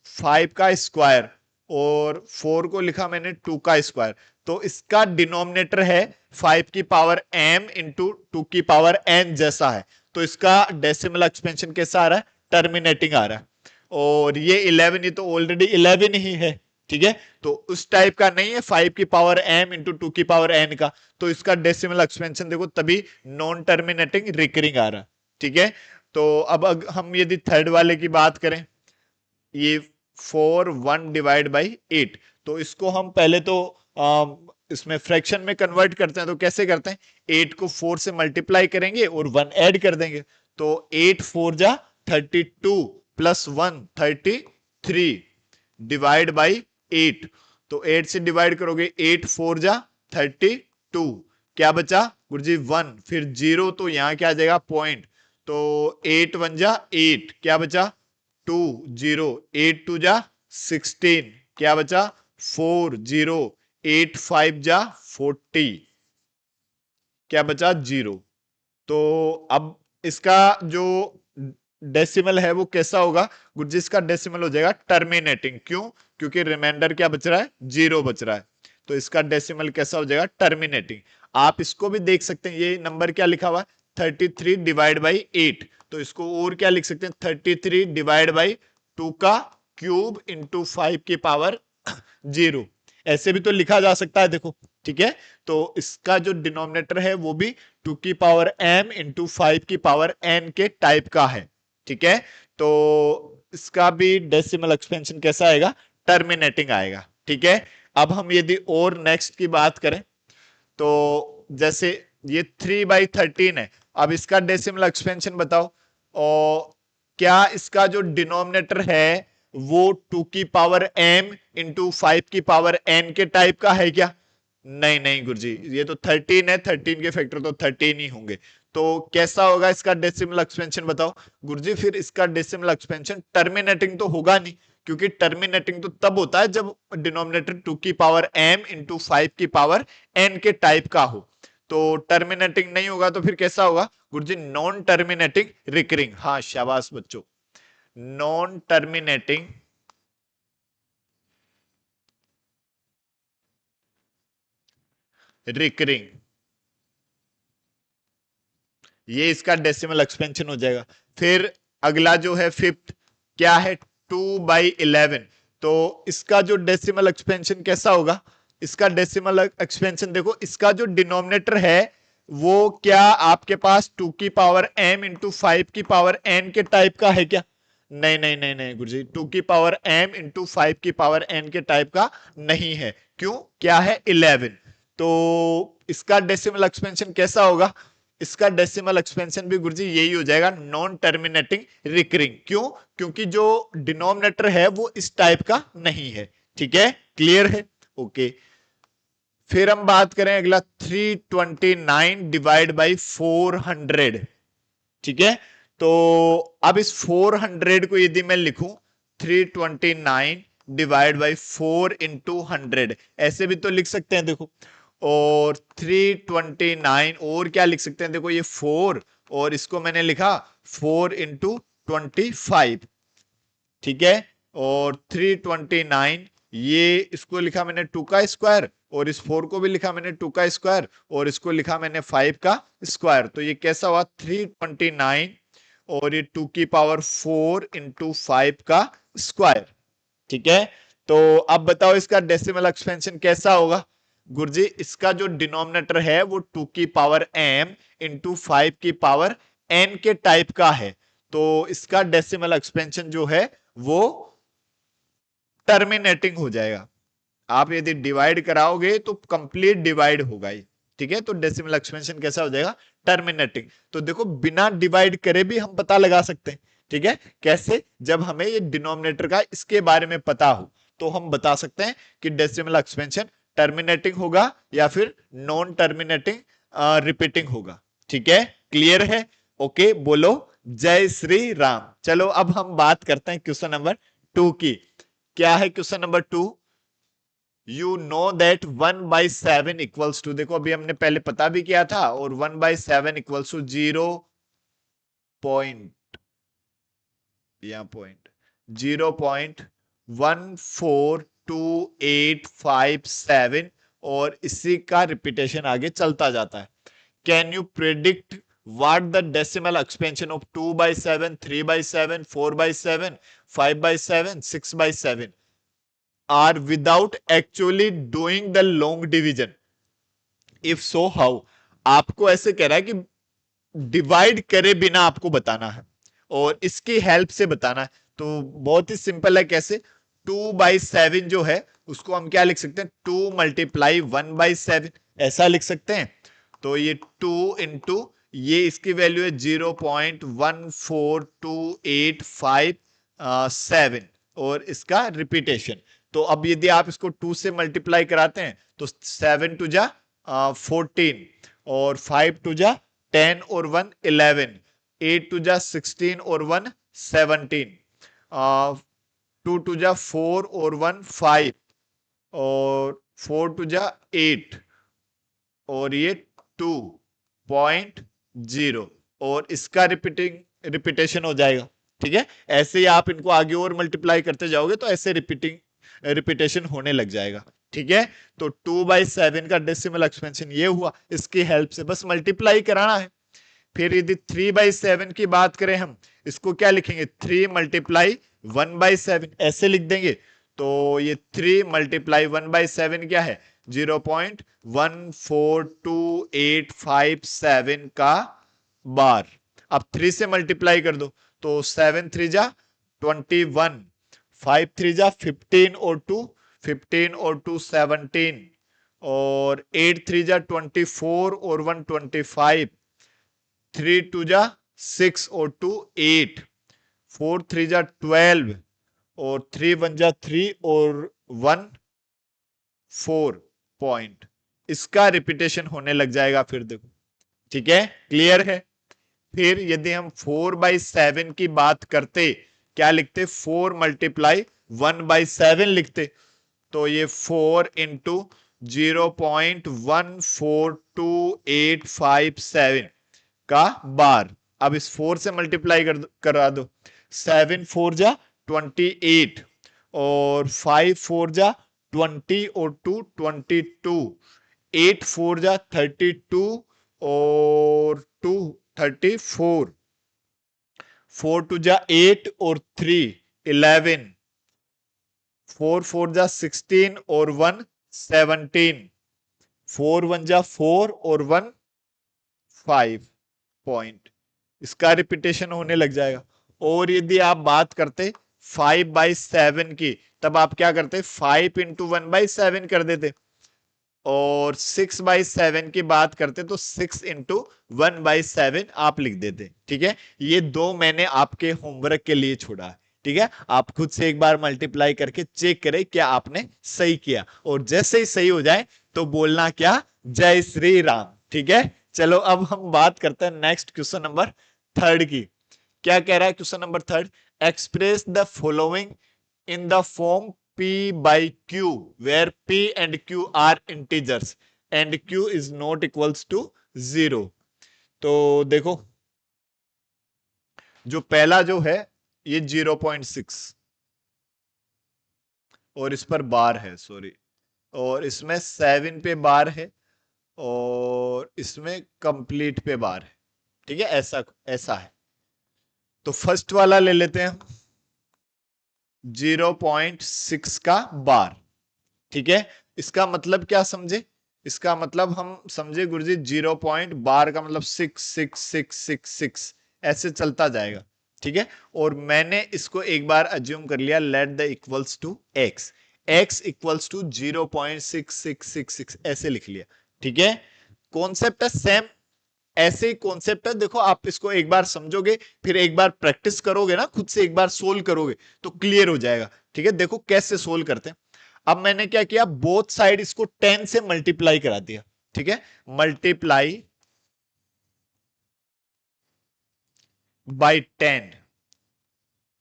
5 का स्क्वायर और 4 को लिखा मैंने 2 का स्क्वायर। तो इसका डिनोमिनेटर है 5 की पावर m इंटू 2 की पावर n जैसा है। तो इसका डेसिमल एक्सपेंशन कैसा आ रहा है? टर्मिनेटिंग आ रहा है। और ये 11, ये तो ऑलरेडी 11 ही है। ठीक है, तो उस टाइप का नहीं है 5 की पावर m इंटू 2 की पावर n का। तो इसका डेसिमल एक्सपेंशन देखो तभी नॉन टर्मिनेटिंग रिकरिंग आ रहा है। ठीक है, तो अब हम यदि थर्ड वाले की बात करें, ये 4 1 डिवाइड बाई 8, तो इसको हम पहले तो इसमें फ्रैक्शन में कन्वर्ट करते हैं। तो कैसे करते हैं? 8 को 4 से मल्टीप्लाई करेंगे और 1 ऐड कर देंगे। तो 8 4 जा 32 प्लस 1 33 डिवाइड बाई 8। तो 8 से डिवाइड करोगे, 8 4 जा 32, क्या बचा गुरुजी 1, फिर 0, तो यहां क्या आ जाएगा पॉइंट। तो 8 1 जा 8, क्या बचा 2 0, 8 2 जा 16, क्या बचा 4 0, 8 5 जा 40, क्या बचा 0। तो अब इसका जो डेसिमल है वो कैसा होगा गुरुजी? इसका डेसिमल हो जाएगा टर्मिनेटिंग। क्यों? क्योंकि रिमाइंडर क्या बच रहा है? 0 बच रहा है। तो इसका डेसिमल कैसा हो जाएगा? टर्मिनेटिंग। आप इसको भी देख सकते हैं, ये नंबर क्या लिखा हुआ है? 33 डिवाइड बाई 8। तो इसको और क्या लिख सकते हैं? 33 डिवाइड बाई 2 का क्यूब इंटू 5 की पावर 0, ऐसे भी तो लिखा जा सकता है, देखो। ठीक है, तो इसका जो डिनोमिनेटर है वो भी 2 की पावर m इंटू 5 की पावर n के टाइप का है। ठीक है, तो इसका भी डेसिमल एक्सपेंशन कैसा आएगा? टर्मिनेटिंग आएगा। ठीक है, अब हम यदि और नेक्स्ट की बात करें, तो जैसे ये 3/13 है, अब इसका डेसिमल एक्सपेंशन बताओ। और क्या इसका जो डिनोमिनेटर है वो 2 की पावर m इंटू 5 की पावर n के टाइप का है क्या? नहीं नहीं गुरुजी, ये तो 13 है, 13 के फैक्टर तो 13 ही होंगे। तो कैसा होगा इसका डेसिमल एक्सपेंशन बताओ गुरुजी? फिर इसका डेसिमल एक्सपेंशन टर्मिनेटिंग तो होगा नहीं, क्योंकि टर्मिनेटिंग तो तब होता है जब डिनोमिनेटर 2 की पावर m इंटू 5 की पावर n के टाइप का हो। तो टर्मिनेटिंग नहीं होगा, तो फिर कैसा होगा गुरुजी? Non terminating recurring. हाँ शाबाश बच्चों, नॉन टर्मिनेटिंग रिकरिंग, ये इसका डेसिमल एक्सपेंशन हो जाएगा। फिर अगला जो है फिफ्थ, क्या है? 2/11। तो इसका जो डेसिमल एक्सपेंशन कैसा होगा? इसका डेसिमल एक्सपेंशन देखो, इसका जो डिनोमिनेटर है वो क्या आपके पास 2 की पावर m इंटू 5 की पावर n के टाइप का है क्या? नहीं नहीं नहीं नहीं गुरुजी, 2 की पावर m इंटू 5 की पावर n के टाइप का नहीं है। क्यों? क्या है? 11। तो इसका डेसिमल एक्सपेंशन कैसा होगा? इसका डेसिमल एक्सपेंशन भी गुरुजी यही हो जाएगा, नॉन टर्मिनेटिंग रिकरिंग। क्यों? क्योंकि जो डिनोमिनेटर है वो इस टाइप का नहीं है। ठीक है, क्लियर है? ओके, फिर हम बात करें अगला 329 डिवाइड बाई 400। ठीक है, तो अब इस 400 को यदि मैं लिखूं 329 डिवाइड बाई 4 इंटू 100, ऐसे भी तो लिख सकते हैं, देखो। और 329 और क्या लिख सकते हैं? देखो ये 4 और इसको मैंने लिखा 4 इंटू 25। ठीक है, और 329, ये इसको लिखा मैंने 2 का स्क्वायर, और इस 4 को भी लिखा मैंने 2 का स्क्वायर, और इसको लिखा मैंने 5 का स्क्वायर। तो ये कैसा हुआ? 329 और ये 2 की पावर 4 इंटू 5 का स्क्वायर। ठीक है, तो अब बताओ इसका डेसिमल एक्सपेंशन कैसा होगा। गुरुजी इसका जो डिनोमिनेटर है वो 2 की पावर m इंटू 5 की पावर n के टाइप का है, तो इसका डेसिमल एक्सपेंशन जो है वो टर्मिनेटिंग हो जाएगा। आप यदि डिवाइड कराओगे तो कंप्लीट डिवाइड होगा ही, ठीक है। तो डेसिमल एक्सपेंशन कैसा हो जाएगा, टर्मिनेटिंग। तो देखो बिना डिवाइड करे भी हम पता लगा सकते हैं, ठीक है। कैसे, जब हमें ये डिनोमिनेटर का इसके बारे में पता हो तो हम बता सकते हैं कि डेसिमल एक्सपेंशन टर्मिनेटिंग होगा या फिर नॉन टर्मिनेटिंग रिपीटिंग होगा, ठीक है। क्लियर है, ओके बोलो जय श्री राम। चलो अब हम बात करते हैं क्वेश्चन नंबर 2 की। क्या है question number 2, you know that 1/7 equals to, देखो अभी हमने पहले पता भी किया था, और 1/7 इक्वल्स टू 0.14287 और इसी का रिपीटेशन आगे चलता जाता है। Can you predict what the decimal expansion of 2/7, 3/7, 4/7, 5/7, 6/7 are without actually doing the long division? If so, how? आपको ऐसे कह रहा है कि डिवाइड करे बिना आपको बताना है और इसकी हेल्प से बताना है। तो बहुत ही सिंपल है, कैसे, 2/7 जो है उसको हम क्या लिख सकते हैं, 2 मल्टीप्लाई 1/7 ऐसा लिख सकते हैं। तो ये 2 इंटू ये इसकी वैल्यू है 0.14287 और इसका रिपीटेशन। तो अब यदि आप इसको 2 से मल्टीप्लाई कराते हैं तो 7 टू जा 14 और 5 टू जा 10 और 1 11, 8 टू जा 16 और 1 17, 2 टू जा 4 और 1 5 और 4 टू जा 8 और ये 2.0 और इसका रिपीटेशन हो जाएगा, ठीक है। ऐसे ही आप इनको आगे और मल्टीप्लाई करते जाओगे तो ऐसे रिपीटेशन होने लग जाएगा, ठीक है। तो 2/7 का डेसिमल एक्सपेंशन ये हुआ, इसकी हेल्प से बस मल्टीप्लाई कराना है। फिर यदि 3/7 की बात करें हम, इसको क्या लिखेंगे, 3 मल्टीप्लाई 1/7 ऐसे लिख देंगे। तो ये 3 मल्टीप्लाई 1/7 क्या है, 0.14287 का बार। अब 3 से मल्टीप्लाई कर दो तो 7 3 जा 21, 5 3 जा 15 और 2 15 और 2 17 और 8 3 जा 24 और 1 25, 3 2 जा 6 और 2 8, 4 3 जा 12 और 3 1 जा 3 और 1 4 पॉइंट, इसका रिपीटेशन होने लग जाएगा। फिर देखो, ठीक है, क्लियर है। फिर यदि हम 4/7 की बात करते, क्या लिखते, 4 मल्टीप्लाई 1/7 लिखते। तो ये 4 इंटू 0.14287 का बार। अब इस 4 से मल्टीप्लाई करा दो, 7 4 जा 28 और 5 4 जा 20 और 2 22, 8 4 जा 32 और 2 34, 4 2 जा 8 और 3 11, 4 4 जा 16 और 1 17, 4 1 जा 4 और 1 5 पॉइंट, इसका रिपीटेशन होने लग जाएगा। और यदि आप बात करते 5/7 की, तब आप क्या करते, 5 इंटू 1/7 कर देते। और 6/7 की बात करते तो 6 इंटू 1/7 आप लिख देते, ठीक है। ये दो मैंने आपके होमवर्क के लिए छोड़ा है, ठीक है। आप खुद से एक बार मल्टीप्लाई करके चेक करें क्या आपने सही किया, और जैसे ही सही हो जाए तो बोलना क्या, जय श्री राम, ठीक है। चलो अब हम बात करते हैं नेक्स्ट क्वेश्चन नंबर 3 की। क्या कह रहा है question number 3, express the following in the form P by Q where P and Q are integers and Q is not equals to 0। तो देखो जो पहला जो है ये 0.6 और इस पर बार है, सॉरी, और इसमें 7 पे बार है और इसमें कंप्लीट पे बार है, ठीक है। ऐसा ऐसा है। तो फर्स्ट वाला ले लेते हैं, 0.6 का बार। ठीक है, इसका मतलब क्या समझे? इसका मतलब हम समझे गुरुजी 0 पॉइंट बार का मतलब 66666 ऐसे चलता जाएगा। ठीक है, और मैंने इसको एक बार अज्यूम कर लिया, let the equals to x, x equals to 0.6666 ऐसे लिख लिया। ठीक है, कॉन्सेप्ट है सेम, ऐसे ही कॉन्सेप्ट है। देखो आप इसको एक बार समझोगे, फिर एक बार प्रैक्टिस करोगे ना, खुद से एक बार सोल्व करोगे तो क्लियर हो जाएगा। ठीक है, देखो कैसे सोल्व करते हैं। अब मैंने क्या किया, बोथ साइड इसको 10 से मल्टीप्लाई करा दिया। ठीक है, मल्टीप्लाई बाई 10,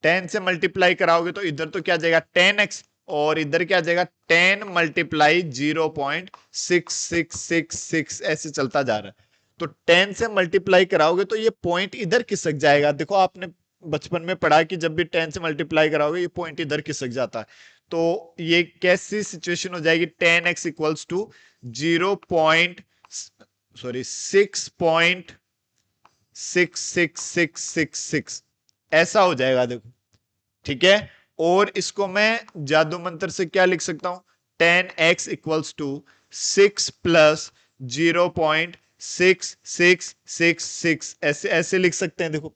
10 से मल्टीप्लाई कराओगे तो इधर तो क्या जाएगा 10x, और इधर क्या जाएगा 10 मल्टीप्लाई 0.6666 ऐसे चलता जा रहा है। तो 10 से मल्टीप्लाई कराओगे तो ये पॉइंट इधर खिसक जाएगा। देखो आपने बचपन में पढ़ा कि जब भी 10 से मल्टीप्लाई कराओगे ये पॉइंट इधर खिसक जाता है। तो ये कैसी सिचुएशन हो जाएगी, 10x इक्वल्स टू 6.6666 ऐसा हो जाएगा। देखो ठीक है, और इसको मैं जादू मंत्र से क्या लिख सकता हूं, 10x इक्वल्स टू 6 प्लस 0.6666 ऐसे ऐसे लिख सकते हैं। देखो,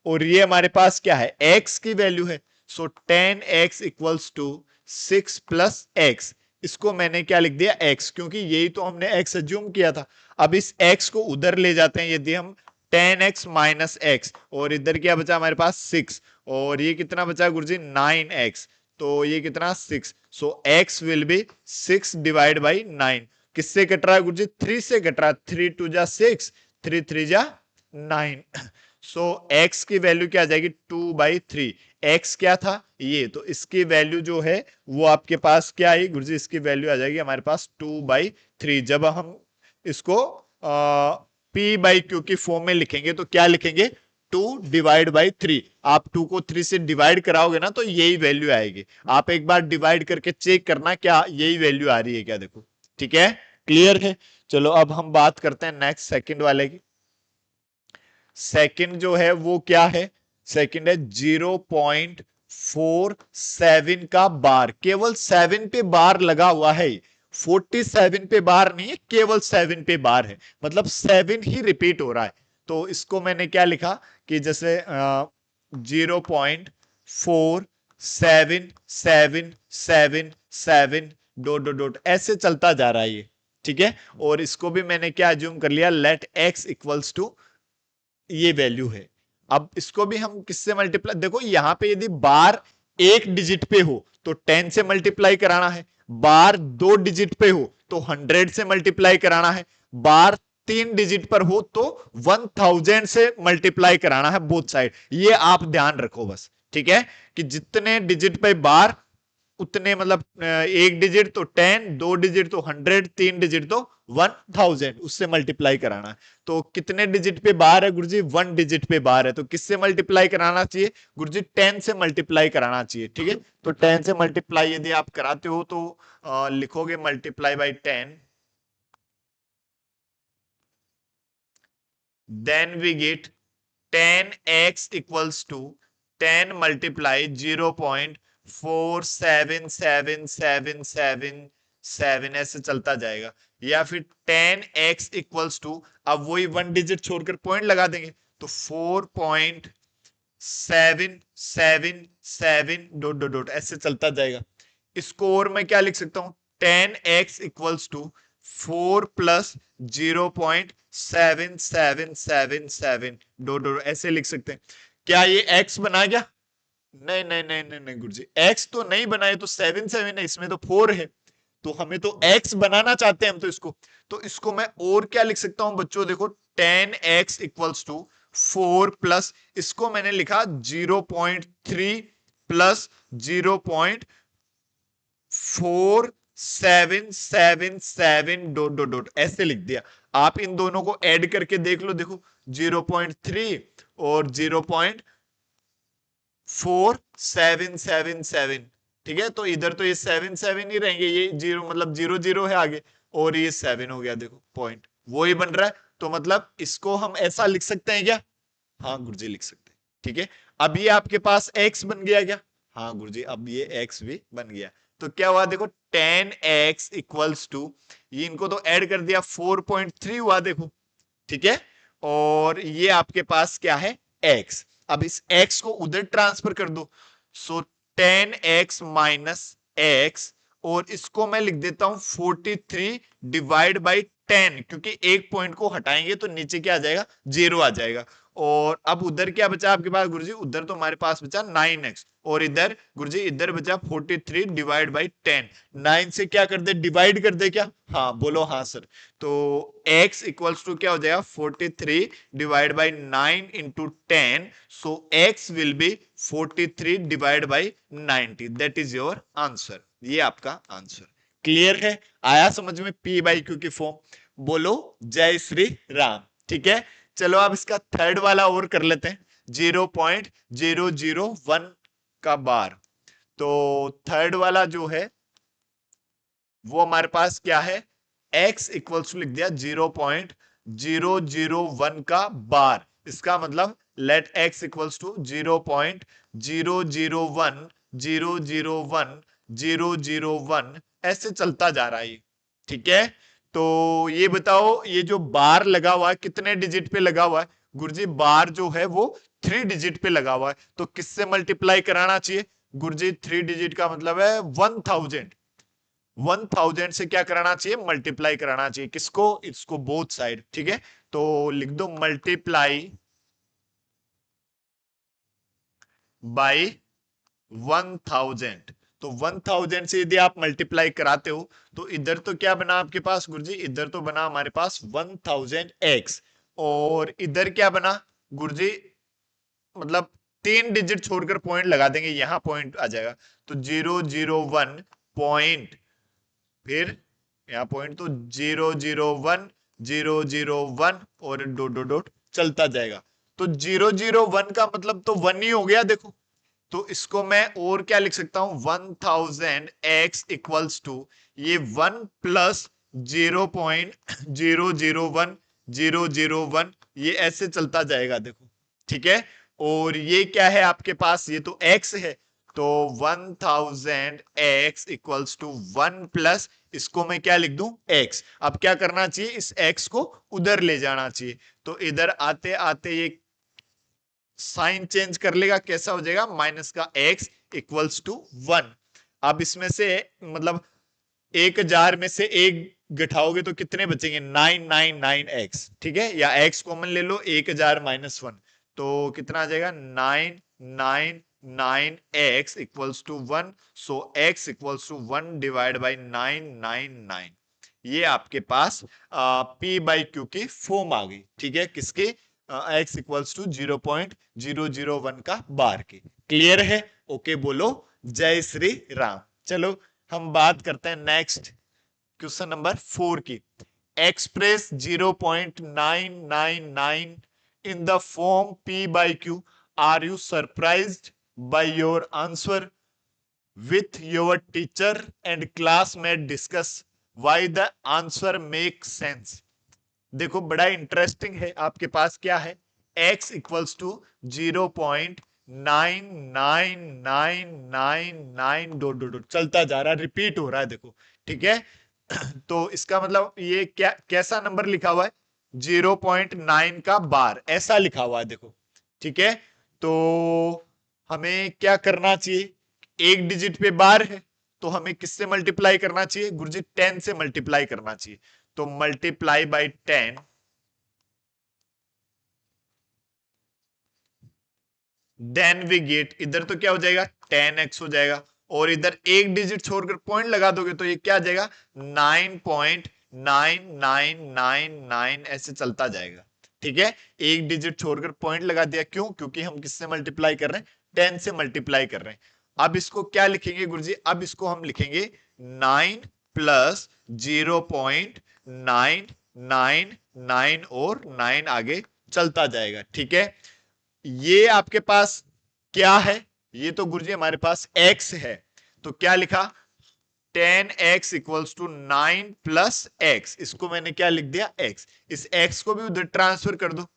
और ये हमारे पास क्या है, x की वैल्यू है। So 10x equals to 6 plus x, इसको मैंने क्या लिख दिया x, क्योंकि यही तो हमने x अज्यूम किया था। अब इस x को उधर ले जाते हैं, यदि हम 10x माइनस एक्स, और इधर क्या बचा हमारे पास 6, और ये कितना बचा गुरुजी 9x, तो ये कितना 6, सो x will be 6 divide by 9। किससे कट रहा है गुरुजी, 3 से कट रहा है, 3 2 जा 6, 3 3 जा 9। सो x की वैल्यू क्या आ जाएगी 2/3, x क्या था ये, तो इसकी वैल्यू जो है वो आपके पास क्या आई गुरुजी, इसकी वैल्यू आ जाएगी हमारे पास 2/3। जब हम इसको P बाई क्यू की फॉर्म में लिखेंगे तो क्या लिखेंगे, 2/3। आप 2 को 3 से डिवाइड कराओगे ना तो यही वैल्यू आएगी। आप एक बार डिवाइड करके चेक करना क्या यही वैल्यू आ रही है क्या। देखो ठीक है, क्लियर है। चलो अब हम बात करते हैं नेक्स्ट सेकंड वाले की। सेकंड जो है वो क्या है, सेकंड है 0.47 का बार, केवल 7 पे बार लगा हुआ है, 47 पे बार नहीं है, केवल 7 पे बार है, मतलब 7 ही रिपीट हो रहा है। तो इसको मैंने क्या लिखा कि जैसे 0.4777 डॉट डॉट डॉट ऐसे चलता जा रहा है ये। ठीक है, और इसको भी मैंने क्या अज्यूम कर लिया, लेट x इक्वल्स टू ये वैल्यू है। अब इसको भी हम किससे मल्टीप्लाई, देखो यहां पे यदि बार एक डिजिट पे हो तो 10 से मल्टीप्लाई कराना है, बार 2 डिजिट पे हो तो 100 से मल्टीप्लाई कराना है, बार 3 डिजिट पर हो तो 1000 से मल्टीप्लाई कराना है बोथ साइड। ये आप ध्यान रखो बस। ठीक है, कि जितने डिजिट पे बार उतने मतलब एक डिजिट तो 10, 2 डिजिट तो 100, 3 डिजिट तो 1000 उससे मल्टीप्लाई कराना है। तो कितने डिजिट पे बार है गुरुजी, 1 डिजिट पे बार है, तो किससे मल्टीप्लाई कराना चाहिए गुरुजी, 10 से मल्टीप्लाई कराना चाहिए। ठीक है, तो 10 से मल्टीप्लाई यदि आप कराते हो तो लिखोगे multiply by 10, then we get 10x equals to 10 multiply 0.477777 ऐसे चलता जाएगा, या फिर 10x इक्वल्स टू, अब वही 1 डिजिट छोड़कर पॉइंट लगा देंगे तो 4.777 डॉट डॉट डॉट ऐसे चलता जाएगा। इसको और मैं क्या लिख सकता हूं, 10x equals to 4 plus 0.7777 dot dot ऐसे लिख सकते हैं। क्या ये x बना गया, नहीं नहीं नहीं नहीं नहीं गुरुजी, x तो नहीं बनाए, तो 7 7 है, इसमें तो 4 है, तो हमें तो x बनाना चाहते हैं हम, तो इसको मैं और क्या लिख सकता हूं बच्चों, देखो 10x इक्वल्स टू 4 प्लस, इसको मैंने लिखा 0.3 प्लस 0.4777 डॉट डॉट डॉट ऐसे लिख दिया। आप इन दोनों को ऐड करके देख लो, देखो 0.3 और 0.4777। ठीक है, तो इधर तो ये 7 7 ही रहेंगे, ये जीरो मतलब 0 0 है आगे, और ये 7 हो गया, देखो पॉइंट वो ही बन रहा है। तो मतलब इसको हम ऐसा लिख सकते हैं क्या, हाँ गुरुजी लिख सकते हैं। ठीक है, अब ये आपके पास x बन गया क्या, हाँ गुरुजी, अब ये x भी बन गया। तो क्या हुआ देखो, 10x इक्वल्स टू, ये इनको तो ऐड कर दिया, 4.3 हुआ देखो, ठीक है। और ये आपके पास क्या है, x। अब इस x को उधर ट्रांसफर कर दो, सो 10x माइनस x, और इसको मैं लिख देता हूं 43 डिवाइड बाई 10, क्योंकि एक पॉइंट को हटाएंगे तो नीचे क्या आ जाएगा, 0 आ जाएगा। और अब उधर क्या बचा आपके पास गुरुजी, उधर तो हमारे पास बचा 9x, और इधर गुरुजी इधर बचा 43 डिवाइड बाई 10। 9 से क्या कर दे, डिवाइड कर दे क्या, हाँ बोलो हाँ सर। तो x इक्वल्स टू क्या हो जाएगा, 43 divide by 9 into 10, so x will be 43 divide by 90, that is your answer. ये आपका आंसर। क्लियर है, आया समझ में p बाई q की फॉर्म। बोलो जय श्री राम। ठीक है, चलो अब इसका थर्ड वाला और कर लेते हैं, 0.001 का बार। तो थर्ड वाला जो है वो हमारे पास क्या है, x इक्वल्स टू लिख दिया 0.001 का बार। इसका मतलब लेट x इक्वल्स टू 0.001 ऐसे चलता जा रहा है, ठीक है। तो ये बताओ, ये जो बार लगा हुआ है कितने डिजिट पे लगा हुआ है गुरुजी, बार जो है वो 3 डिजिट पे लगा हुआ है, तो किससे मल्टीप्लाई कराना चाहिए गुरुजी, 3 डिजिट का मतलब है 1000, 1000 से क्या कराना चाहिए, मल्टीप्लाई कराना चाहिए, किसको, इसको, बोथ साइड, ठीक है। तो लिख दो मल्टीप्लाई बाय 1000। तो 1000 से यदि आप मल्टीप्लाई कराते हो तो इधर तो क्या बना आपके पास गुरुजी, इधर तो बना हमारे पास 1000x, और इधर क्या बना गुरुजी, मतलब 3 डिजिट छोड़कर पॉइंट लगा देंगे, यहां पॉइंट आ जाएगा, तो 001 पॉइंट, फिर यहाँ पॉइंट, तो 001 और डॉट डॉट डॉट चलता जाएगा। तो 001 का मतलब तो 1 ही हो गया देखो। तो इसको मैं और क्या लिख सकता हूं, 1000x इक्वल्स टू ये 1 प्लस 0.001 ये ऐसे चलता जाएगा देखो, ठीक है। और ये क्या है आपके पास, ये तो x है, तो 1000x इक्वल्स टू 1 प्लस, इसको मैं क्या लिख दूं, x। अब क्या करना चाहिए, इस x को उधर ले जाना चाहिए, तो इधर आते आते ये साइन चेंज कर लेगा, कैसा हो जाएगा, माइनस का x इक्वल्स टू 1। अब इसमें से मतलब 1000 में से एक घटाओगे तो कितने बचेंगे, 999x, ठीक है, या x कॉमन ले लो, 1000 माइनस 1, तो कितना आ जाएगा, 999x equals to 1, so x equals to 1 divide by 999। ये आपके पास p बाई क्यू की फॉर्म आ गई, ठीक है, किसकी, x इक्वल्स टू 0.001 का बार की। क्लियर है, ओके बोलो जय श्री राम। चलो हम बात करते हैं नेक्स्ट क्वेश्चन नंबर 4 की। Express 0.999 in the form p by q, are you surprised by your answer, with your teacher and classmate discuss why the answer makes sense। देखो बड़ा इंटरेस्टिंग है, आपके पास क्या है, x equals to 0.99999 dot dot dot चलता जा रहा है, रिपीट हो रहा है देखो, ठीक है। तो इसका मतलब ये क्या, कैसा नंबर लिखा हुआ है, 0.9 का बार ऐसा लिखा हुआ है देखो, ठीक है। तो हमें क्या करना चाहिए, एक डिजिट पे बार है, तो हमें किससे मल्टीप्लाई करना चाहिए गुरुजी, 10 से मल्टीप्लाई करना चाहिए, तो multiply by 10, then we get, इधर तो क्या हो जाएगा 10x हो जाएगा, और इधर एक डिजिट छोड़कर पॉइंट लगा दोगे तो ये क्या आ जाएगा 9.9999 ऐसे चलता जाएगा, ठीक है। एक डिजिट छोड़कर पॉइंट लगा दिया, क्यों, क्योंकि हम किससे मल्टीप्लाई कर रहे हैं, 10 से मल्टीप्लाई कर रहे हैं। अब इसको क्या लिखेंगे गुरुजी, अब इसको हम लिखेंगे 9 प्लस 0.999 और 9 आगे चलता जाएगा, ठीक है। ये आपके पास क्या है, ये तो गुरुजी हमारे पास x है, तो क्या लिखा 10x equals to 9 plus x, इसको मैंने क्या लिख दिया x, इस x को भी उधर ट्रांसफर कर दो,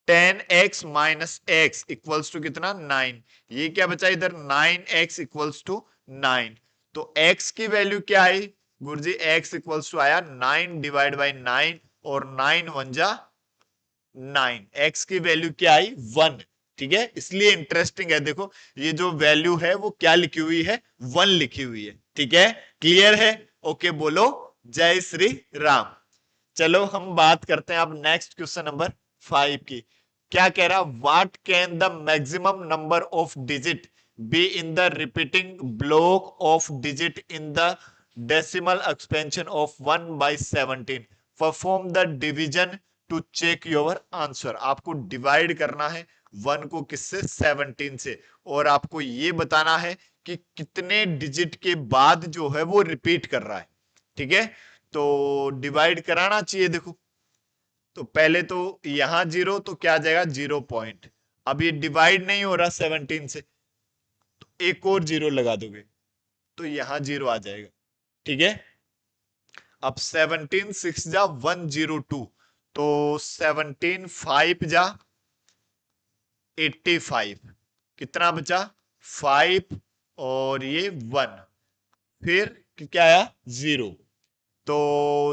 10x minus x equals to कितना 9। ये क्या बचा इधर 9x इक्वल्स टू 9। तो x की वैल्यू क्या आई गुरुजी, x इक्वल्स टू आया 9 डिवाइड बाई 9 और 9 वन जा 9। x की वैल्यू क्या आई 1। ठीक है, इसलिए इंटरेस्टिंग है। देखो ये जो वैल्यू है वो क्या लिखी हुई है 1 लिखी हुई है। ठीक है, क्लियर है? ओके बोलो जय श्री राम। चलो हम बात करते हैं अब नेक्स्ट क्वेश्चन नंबर 5 की। क्या कह रहा, what can the maximum number of digit be in the repeating block of digit in the decimal expansion of 1/17। Perform the division to check your answer. आपको डिवाइड करना है 1 को किससे 17 से, और आपको ये बताना है कि कितने डिजिट के बाद जो है वो रिपीट कर रहा है। ठीक है, तो डिवाइड कराना चाहिए। देखो तो पहले तो यहां 0 तो क्या आ जाएगा 0 पॉइंट। अब ये डिवाइड नहीं हो रहा 17 से, तो एक और 0 लगा दोगे तो यहां 0 आ जाएगा। ठीक है, अब 17 6 जा 102, तो 17 5 जा 85, कितना बचा 5 और ये 1, फिर क्या आया 0। तो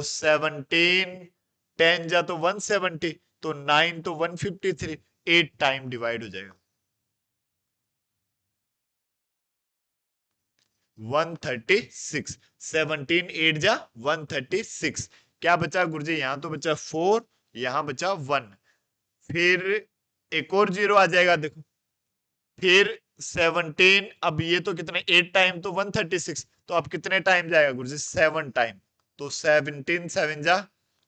17 10 जा तो 170, तो 9 तो 153, 8 टाइम डिवाइड हो जाएगा 136। 17 8 जा 136। क्या बचा गुरुजी, यहां तो बचा 4, यहां बचा 1, फिर एक और 0 आ जाएगा। देखो फिर 17, अब ये तो कितने 8 टाइम तो 136, तो अब कितने टाइम जाएगा गुरुजी 7 टाइम। तो 17 7 जा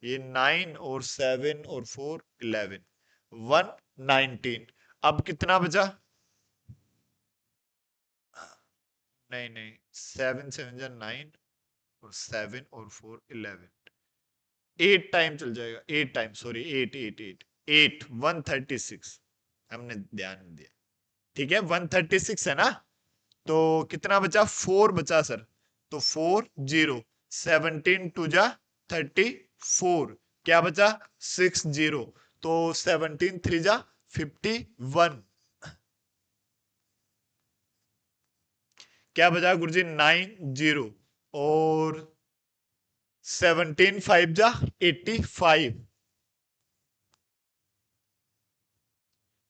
ये 9 और 7 और 4 11 119। अब कितना बचा, नहीं नहीं 7 7 जा 9 और 7 और 4 11, 8 टाइम चल जाएगा, 8 टाइम सॉरी 8 8 8 8 136, हमने ध्यान नहीं दिया। ठीक है 136 है ना, तो कितना बचा 4 बचा सर, तो 4 0, 17 टू जा 34, क्या बचा 6 0, तो 17 3 जा 51, क्या बचा गुरुजी 9 0, और 17 5 जा 85,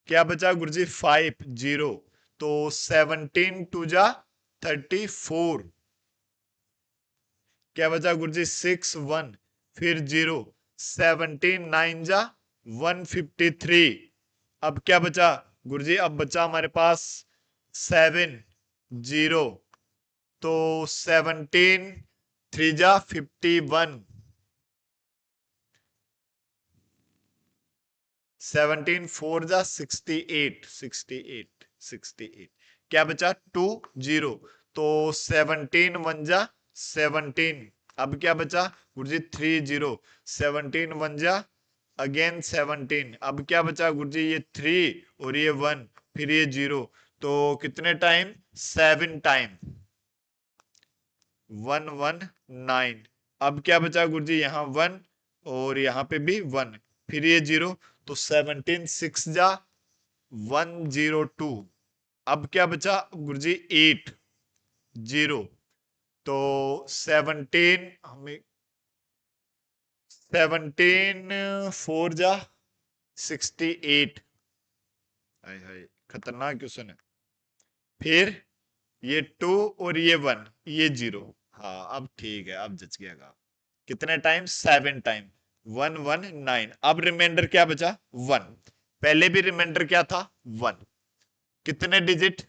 क्या बचा गुरुजी 5 0, तो 17 टू जा 34, क्या बचा गुरुजी 6 1, फिर 0, 17 9 जा 153। अब क्या बचा गुरुजी, अब बचा हमारे पास 7 0, तो 17 3 जा 51, 17 4 जा 68 68 68, क्या बचा 2 0, तो 17 1 जा 17, अब क्या बचा गुरुजी 3 0, 17 1 जा अगेन 17, अब क्या बचा गुरुजी ये 3 और ये 1, फिर ये 0, तो कितने टाइम 7 टाइम 119। अब क्या बचा गुरुजी यहाँ 1 और यहाँ पे भी 1, फिर ये 0, तो 17 6 जा 102। अब क्या बचा गुरुजी 8 0, तो 17 हमें 17 4 जा 68, हाय हाय खतरनाक क्वेश्चन है। फिर ये 2 और ये 1 ये 0, हाँ अब ठीक है, अब जच गया काम। कितने टाइम 7 टाइम 119। अब रिमाइंडर क्या बचा 1, पहले भी रिमाइंडर क्या था 1, कितने digit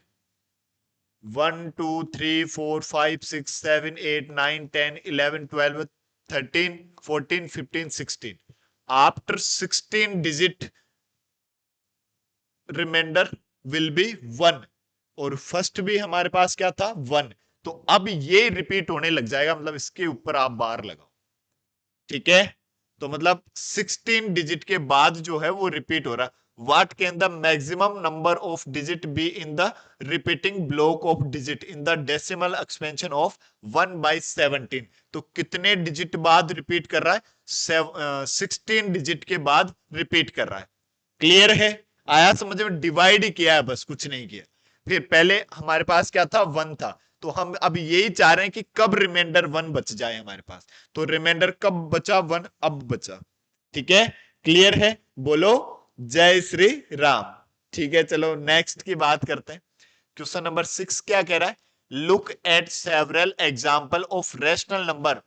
1 2 3 4 5 6 7 8 9 10 11 12 13 14 15 16, after 16 digit remainder will be 1, और फर्स्ट भी हमारे पास क्या था 1, तो अब ये रिपीट होने लग जाएगा, मतलब इसके ऊपर आप बार लगाओ। ठीक है, तो मतलब 16 डिजिट के बाद जो है वो रिपीट हो रहा है। What can the maximum number of digit be in the repeating block of digit in the decimal expansion of 1/17? तो कितने डिजिट बाद रिपीट कर रहा है 16 डिजिट के बाद रिपीट कर रहा है। क्लियर है? आया समझ में? डिवाइड ही किया है बस, कुछ नहीं किया। फिर पहले हमारे पास क्या था, 1 था, तो हम अब यही चाह रहे हैं कि कब रिमाइंडर 1 बच जाए हमारे पास। तो रिमाइंडर कब बचा, 1 अब बचा। ठीक है, क्लियर है? बोलो जय श्री राम। ठीक है, चलो नेक्स्ट की बात करते हैं। क्वेश्चन नंबर 6 क्या कह रहा है? Look at several example of rational number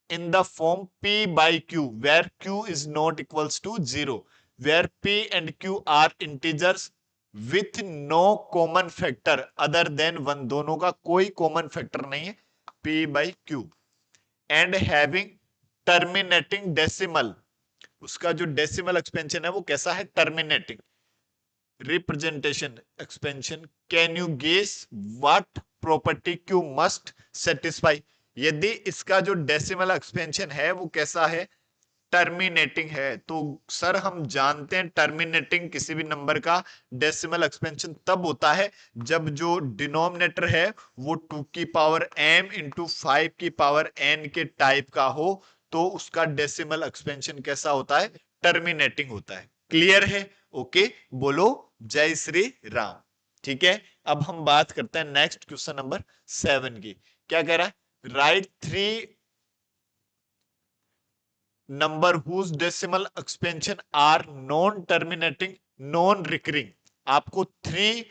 in the form p by q where q is not equals to 0, where p and q are integers with no common factor other than 1, दोनों का कोई common factor नहीं है, p by q, and having terminating decimal, उसका जो decimal expansion है वो कैसा है, terminating representation expansion. Can you guess what property q must satisfy? यदि इसका जो डेसिमल एक्सपेंशन है वो कैसा है, टर्मिनेटिंग है, तो सर हम जानते हैं टर्मिनेटिंग किसी भी नंबर का डेसिमल एक्सपेंशन तब होता है जब जो डिनोमिनेटर है वो 2 की पावर m इंटू 5 की पावर n के टाइप का हो, तो उसका डेसिमल एक्सपेंशन कैसा होता है, टर्मिनेटिंग होता है। क्लियर है? ओके, बोलो जय श्री राम। ठीक है, अब हम बात करते हैं नेक्स्ट क्वेश्चन नंबर 7 की। क्या कह रहा है? Write 3 number whose decimal expansion are non terminating non recurring. आपको 3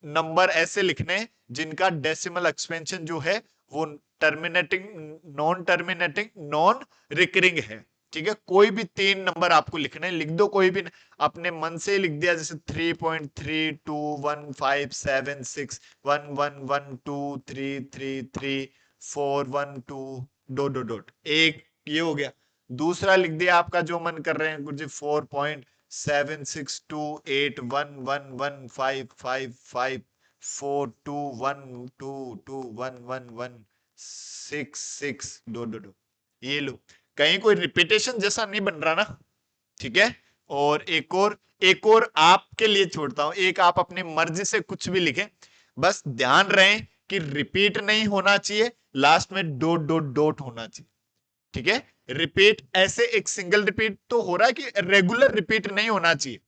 नंबर ऐसे लिखने जिनका डेसिमल एक्सपेंशन जो है वो terminating, non terminating, non recurring है। ठीक है, कोई भी 3 नंबर आपको लिखने, लिख दो कोई भी, अपने मन से लिख दिया, जैसे 3.321576 1112333412 डॉट डॉट डॉट, एक ये हो गया। दूसरा लिख दिया आपका जो मन कर रहे हैं गुरुजी, 4.762811554212211166 डॉट डॉट डॉट, ये लो। कहीं कोई रिपीटेशन जैसा नहीं बन रहा ना? ठीक है, और एक और आपके लिए छोड़ता हूं, एक आप अपनी मर्जी से कुछ भी लिखें, बस ध्यान रहे कि रिपीट नहीं होना चाहिए, लास्ट में डॉट डॉट डॉट होना चाहिए। ठीक है, रिपीट ऐसे एक सिंगल रिपीट तो हो रहा है कि रेगुलर रिपीट नहीं होना चाहिए।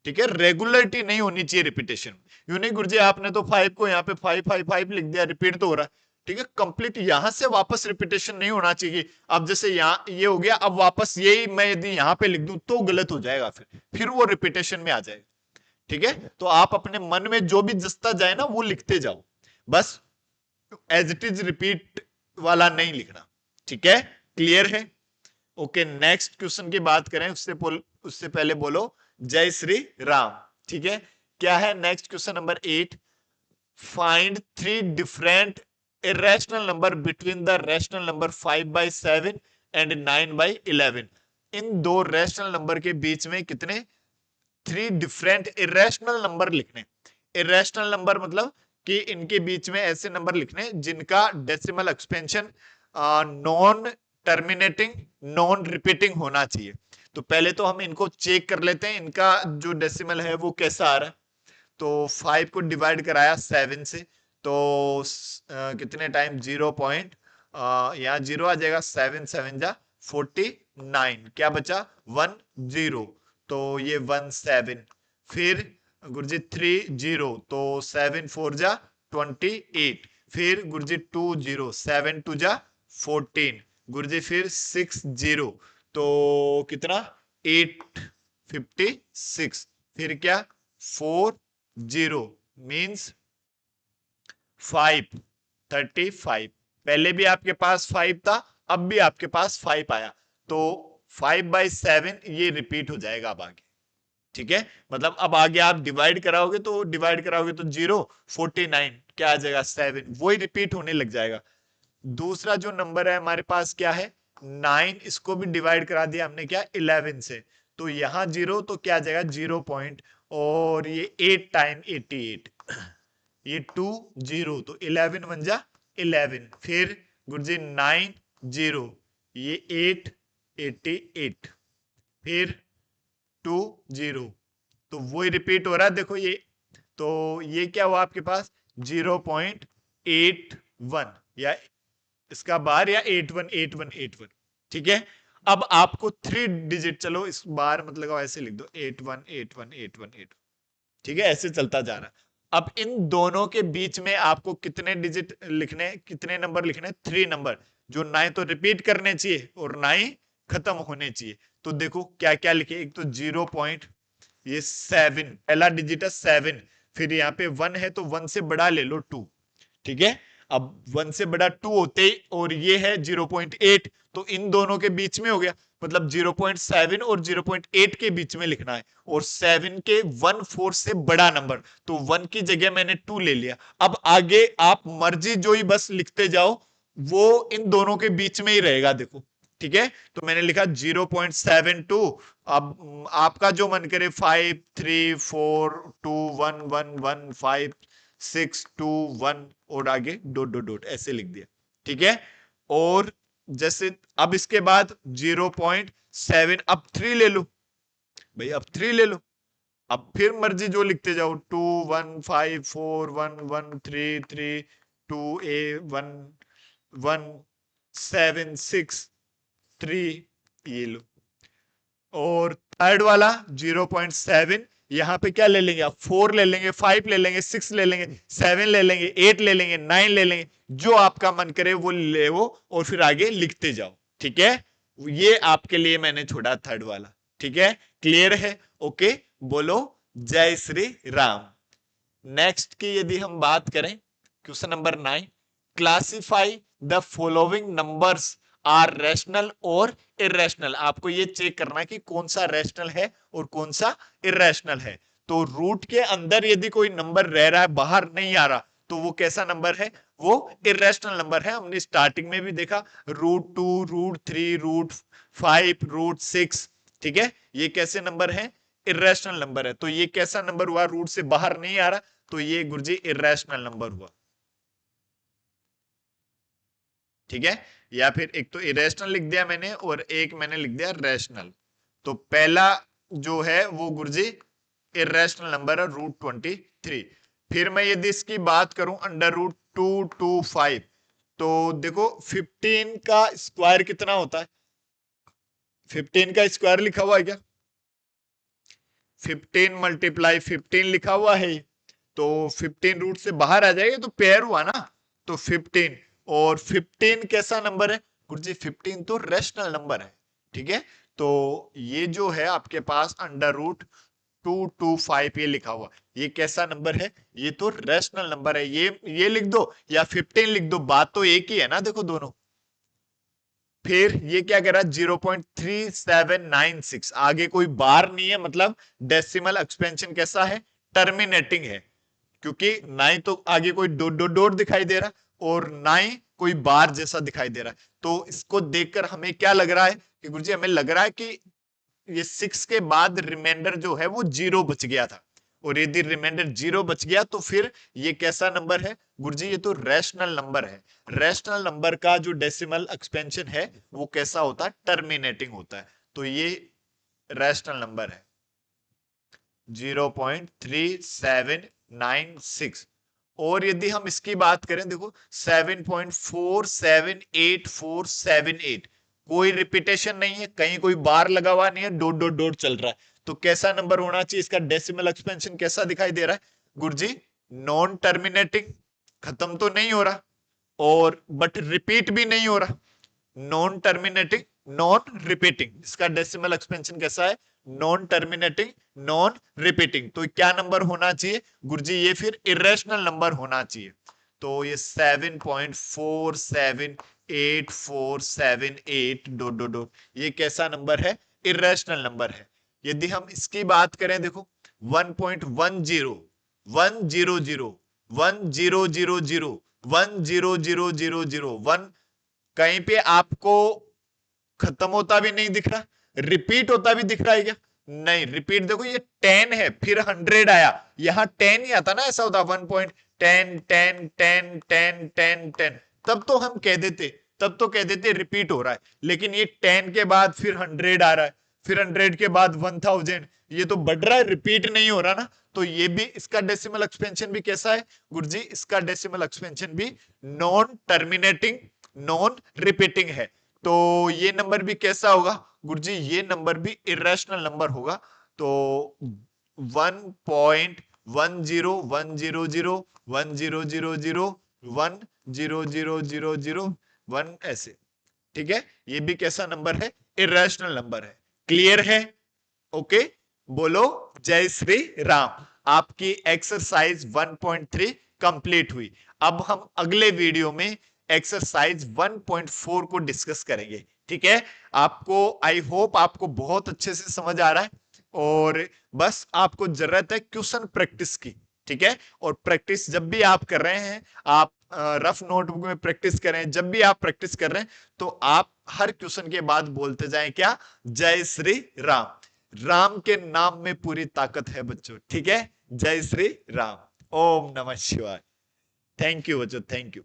ठीक है, रेगुलरिटी नहीं होनी चाहिए रिपीटेशन। यूं नहीं गुरुजी आपने तो 5 को यहाँ पे 555 लिख दिया, रिपीट तो हो रहा है। ठीक है, कंप्लीट यहां से वापस रिपीटेशन नहीं होना चाहिए। अब जैसे यहाँ ये हो गया, अब वापस यही मैं यदि यहाँ पे लिख दूं तो गलत हो जाएगा, फिर वो रिपीटेशन में आ जाएगा। ठीक है, तो आप अपने मन में जो भी जसता जाए ना वो लिखते जाओ, बस एज इट इज रिपीट वाला नहीं लिखना। ठीक है, क्लियर है? ओके, नेक्स्ट क्वेश्चन की बात करें उससे पहले बोलो जय श्री राम। ठीक है, क्या है next question number 8? Find 3 different irrational number between the rational number 5/7 and 9/11। इन दो रैशनल नंबर के बीच में कितने 3 डिफरेंट इरेशनल नंबर लिखने। इरेशनल नंबर मतलब कि इनके बीच में ऐसे नंबर लिखने जिनका decimal expansion non terminating, non repeating होना चाहिए। तो पहले तो हम इनको चेक कर लेते हैं, इनका जो डेसिमल है वो कैसा आ रहा है। तो 5 को डिवाइड कराया 7 से, तो कितने टाइम 0 पॉइंट, यहाँ 0 आ जाएगा, 7 7 जा 49, क्या बचा 1 0, तो ये 1 7। फिर गुरुजी 3 0, तो 7 4 जा 28। फिर गुरुजी 2 0, 7 2 जा 14। गुरुजी फिर 6 0, तो कितना 8 56। फिर क्या 4 0 मीन्स 5 35। पहले भी आपके पास 5 था, अब भी आपके पास 5 आया, तो 5/7 ये रिपीट हो जाएगा अब आगे। ठीक है, मतलब अब आगे आप डिवाइड कराओगे तो 0 49, क्या आ जाएगा 7, वही रिपीट होने लग जाएगा। दूसरा जो नंबर है हमारे पास क्या है 9, इसको भी डिवाइड करा दिया हमने क्या 11 से, तो यहां 0, तो क्या आ जाएगा 0 पॉइंट, और ये 8 टाइम 88, ये 2 0, तो 11 बन जा 11। फिर गुरुजी 9 0, ये 8 88। फिर 2 0, तो वही रिपीट हो रहा है, देखो ये, तो ये क्या हुआ आपके पास 0.81, या इसका बार या 81 81 81। ठीक है, अब आपको 3 डिजिट, चलो इस बार मतलब लगाओ, ऐसे लिख दो 81818181, ठीक है, ऐसे चलता जा रहा है। अब इन दोनों के बीच में आपको कितने डिजिट लिखने, कितने नंबर लिखने, 3 नंबर, जो ना ही तो रिपीट करने चाहिए और ना ही खत्म होने चाहिए। तो देखो क्या क्या लिखे, एक तो 0. ये 7, पहला डिजिट है 7, फिर यहाँ पे 1 है तो 1 से बड़ा ले लो 2, ठीक है। अब 1 से बड़ा 2 होते ही, और ये है 0.8, तो इन दोनों के बीच में हो गया, मतलब 0.7 और 0.8 के बीच में लिखना है, और 7 के 1/4 से बड़ा नंबर, तो 1 की जगह मैंने 2 ले लिया। अब आगे आप मर्जी जो ही बस लिखते जाओ, वो इन दोनों के बीच में ही रहेगा, देखो, ठीक है। तो मैंने लिखा 0.72, अब आपका जो मन करे 5 3 4 2 1 1 1 5 6 2 1 और आगे डॉट डॉट डॉट ऐसे लिख दिया, ठीक है। और जैसे अब इसके बाद 0.7, अब 3 ले लो भाई, अब 3 ले लो, अब फिर मर्जी जो लिखते जाओ, 2 1 5 4 1 1 3 3 2 A 1 1 7 6 3, ये लो। और थर्ड वाला 0.7, यहां पे क्या ले लेंगे आप, 4 ले लेंगे, 5 ले लेंगे, 6 ले लेंगे, 7 ले लेंगे, 8 ले लेंगे, 9 ले लेंगे, जो आपका मन करे वो ले वो, और फिर आगे लिखते जाओ, ठीक है। ये आपके लिए मैंने छोड़ा थर्ड वाला, ठीक है, क्लियर है, ओके। बोलो जय श्री राम। नेक्स्ट की यदि हम बात करें, question number 9, classify the following numbers are rational और इरेशनल। आपको ये चेक करना है कि कौन सा रैशनल है और कौन सा इरेशनल है। तो रूट के अंदर यदि कोई नंबर रह रहा है, बाहर नहीं आ रहा, तो वो कैसा नंबर है, वो इरेशनल नंबर है। हमने स्टार्टिंग में भी देखा, √2, √3, √5, √6, ठीक है, ये कैसे नंबर है, इरेशनल नंबर है। तो ये कैसा नंबर हुआ, रूट से बाहर नहीं आ रहा, तो ये गुरुजी इरेशनल नंबर हुआ, ठीक है। या फिर एक तो इरेशनल लिख दिया मैंने और एक मैंने लिख दिया रैशनल। तो पहला जो है वो गुरुजी इरेशनल नंबर है, √23। फिर मैं यदि इसकी बात करूं, √225, तो देखो 15 का स्क्वायर कितना होता है, 15 का स्क्वायर लिखा हुआ है क्या, 15 × 15 लिखा हुआ है, तो 15 रूट से बाहर आ जाएगा, तो पेयर हुआ ना, तो 15, और 15 कैसा नंबर है गुरुजी, 15 तो रेशनल नंबर है, ठीक है। तो ये जो है आपके पास √225 ये लिखा हुआ, ये कैसा नंबर है, ये तो रेशनल नंबर है, ये लिख दो या 15 लिख दो, बात तो एक ही है ना, देखो दोनों। फिर ये क्या कह रहा है, 0.3796, आगे कोई बार नहीं है, मतलब डेसिमल एक्सपेंशन कैसा है, टर्मिनेटिंग है, क्योंकि ना ही तो आगे कोई डॉट डॉट डॉट दिखाई दे रहा है और ना ही कोई बार जैसा दिखाई दे रहा है। तो इसको देखकर हमें क्या लग रहा है कि गुरुजी, हमें लग रहा है कि ये 6 के बाद रिमाइंडर जो है वो 0 बच गया था, और यदि रिमाइंडर 0 बच गया तो फिर ये कैसा नंबर है गुरुजी, ये तो रैशनल नंबर है। रैशनल नंबर का जो डेसिमल एक्सपेंशन है वो कैसा होता है, टर्मिनेटिंग होता है, तो ये रैशनल नंबर है 0.3796। और यदि हम इसकी बात करें, देखो 7.478478, कोई रिपीटेशन नहीं है, कहीं कोई बार लगा हुआ नहीं है, डॉट डॉट डॉट चल रहा है, तो कैसा नंबर होना चाहिए, इसका डेसिमल एक्सपेंशन कैसा दिखाई दे रहा है गुरुजी, नॉन टर्मिनेटिंग, खत्म तो नहीं हो रहा, और बट रिपीट भी नहीं हो रहा, नॉन टर्मिनेटिंग नॉन रिपीटिंग, इसका डेसिमल एक्सपेंशन कैसा है, नॉन टर्मिनेटिंग नॉन रिपीटिंग। तो क्या नंबर होना चाहिए गुरुजी, ये फिर इरेशनल नंबर होना चाहिए। तो ये 7.478478 डॉट डॉट डॉट, ये कैसा नंबर है, इरेशनल नंबर है। यदि हम इसकी बात करें, देखो 1.10 100 1000 1000001, कहीं पे आपको खत्म होता भी नहीं दिख रहा, रिपीट होता भी दिख रहा है क्या, नहीं, रिपीट देखो ये 10 है, फिर 100 आया, यहां 10 ही आता ना, ऐसा होता 1.10 10 10 10 10 10, तब तो हम कह देते, तब तो कह देते रिपीट हो रहा है, लेकिन ये 10 के बाद फिर 100 आ रहा है, फिर 100 के बाद 1000, ये तो बढ़ रहा है, रिपीट नहीं हो रहा ना, तो ये भी इसका डेसिमल एक्सपेंशन भी कैसा है गुरुजी, इसका डेसिमल एक्सपेंशन भी नॉन टर्मिनेटिंग नॉन रिपीटिंग है। तो ये नंबर भी कैसा होगा गुरुजी? ये नंबर भी इरेशनल नंबर होगा। तो 1.10001000100001 ऐसे, ठीक है? ये भी कैसा नंबर है? इरेशनल नंबर है। क्लियर है? ओके, बोलो जय श्री राम। आपकी एक्सरसाइज 1.3 कंप्लीट हुई। अब हम अगले वीडियो में एक्सरसाइज 1.4 को डिस्कस करेंगे, ठीक है? आपको, आई होप आपको बहुत अच्छे से समझ आ रहा है, और बस आपको जरूरत है क्वेश्चन प्रैक्टिस की, ठीक है? और प्रैक्टिस जब भी आप कर रहे हैं, आप रफ नोटबुक में प्रैक्टिस करें। जब भी आप प्रैक्टिस कर रहे हैं तो आप हर क्वेश्चन के बाद बोलते जाएं क्या? जय श्री राम। राम के नाम में पूरी ताकत है बच्चों, ठीक है? जय श्री राम। ओम नमः शिवाय। थैंक यू बच्चों, थैंक यू।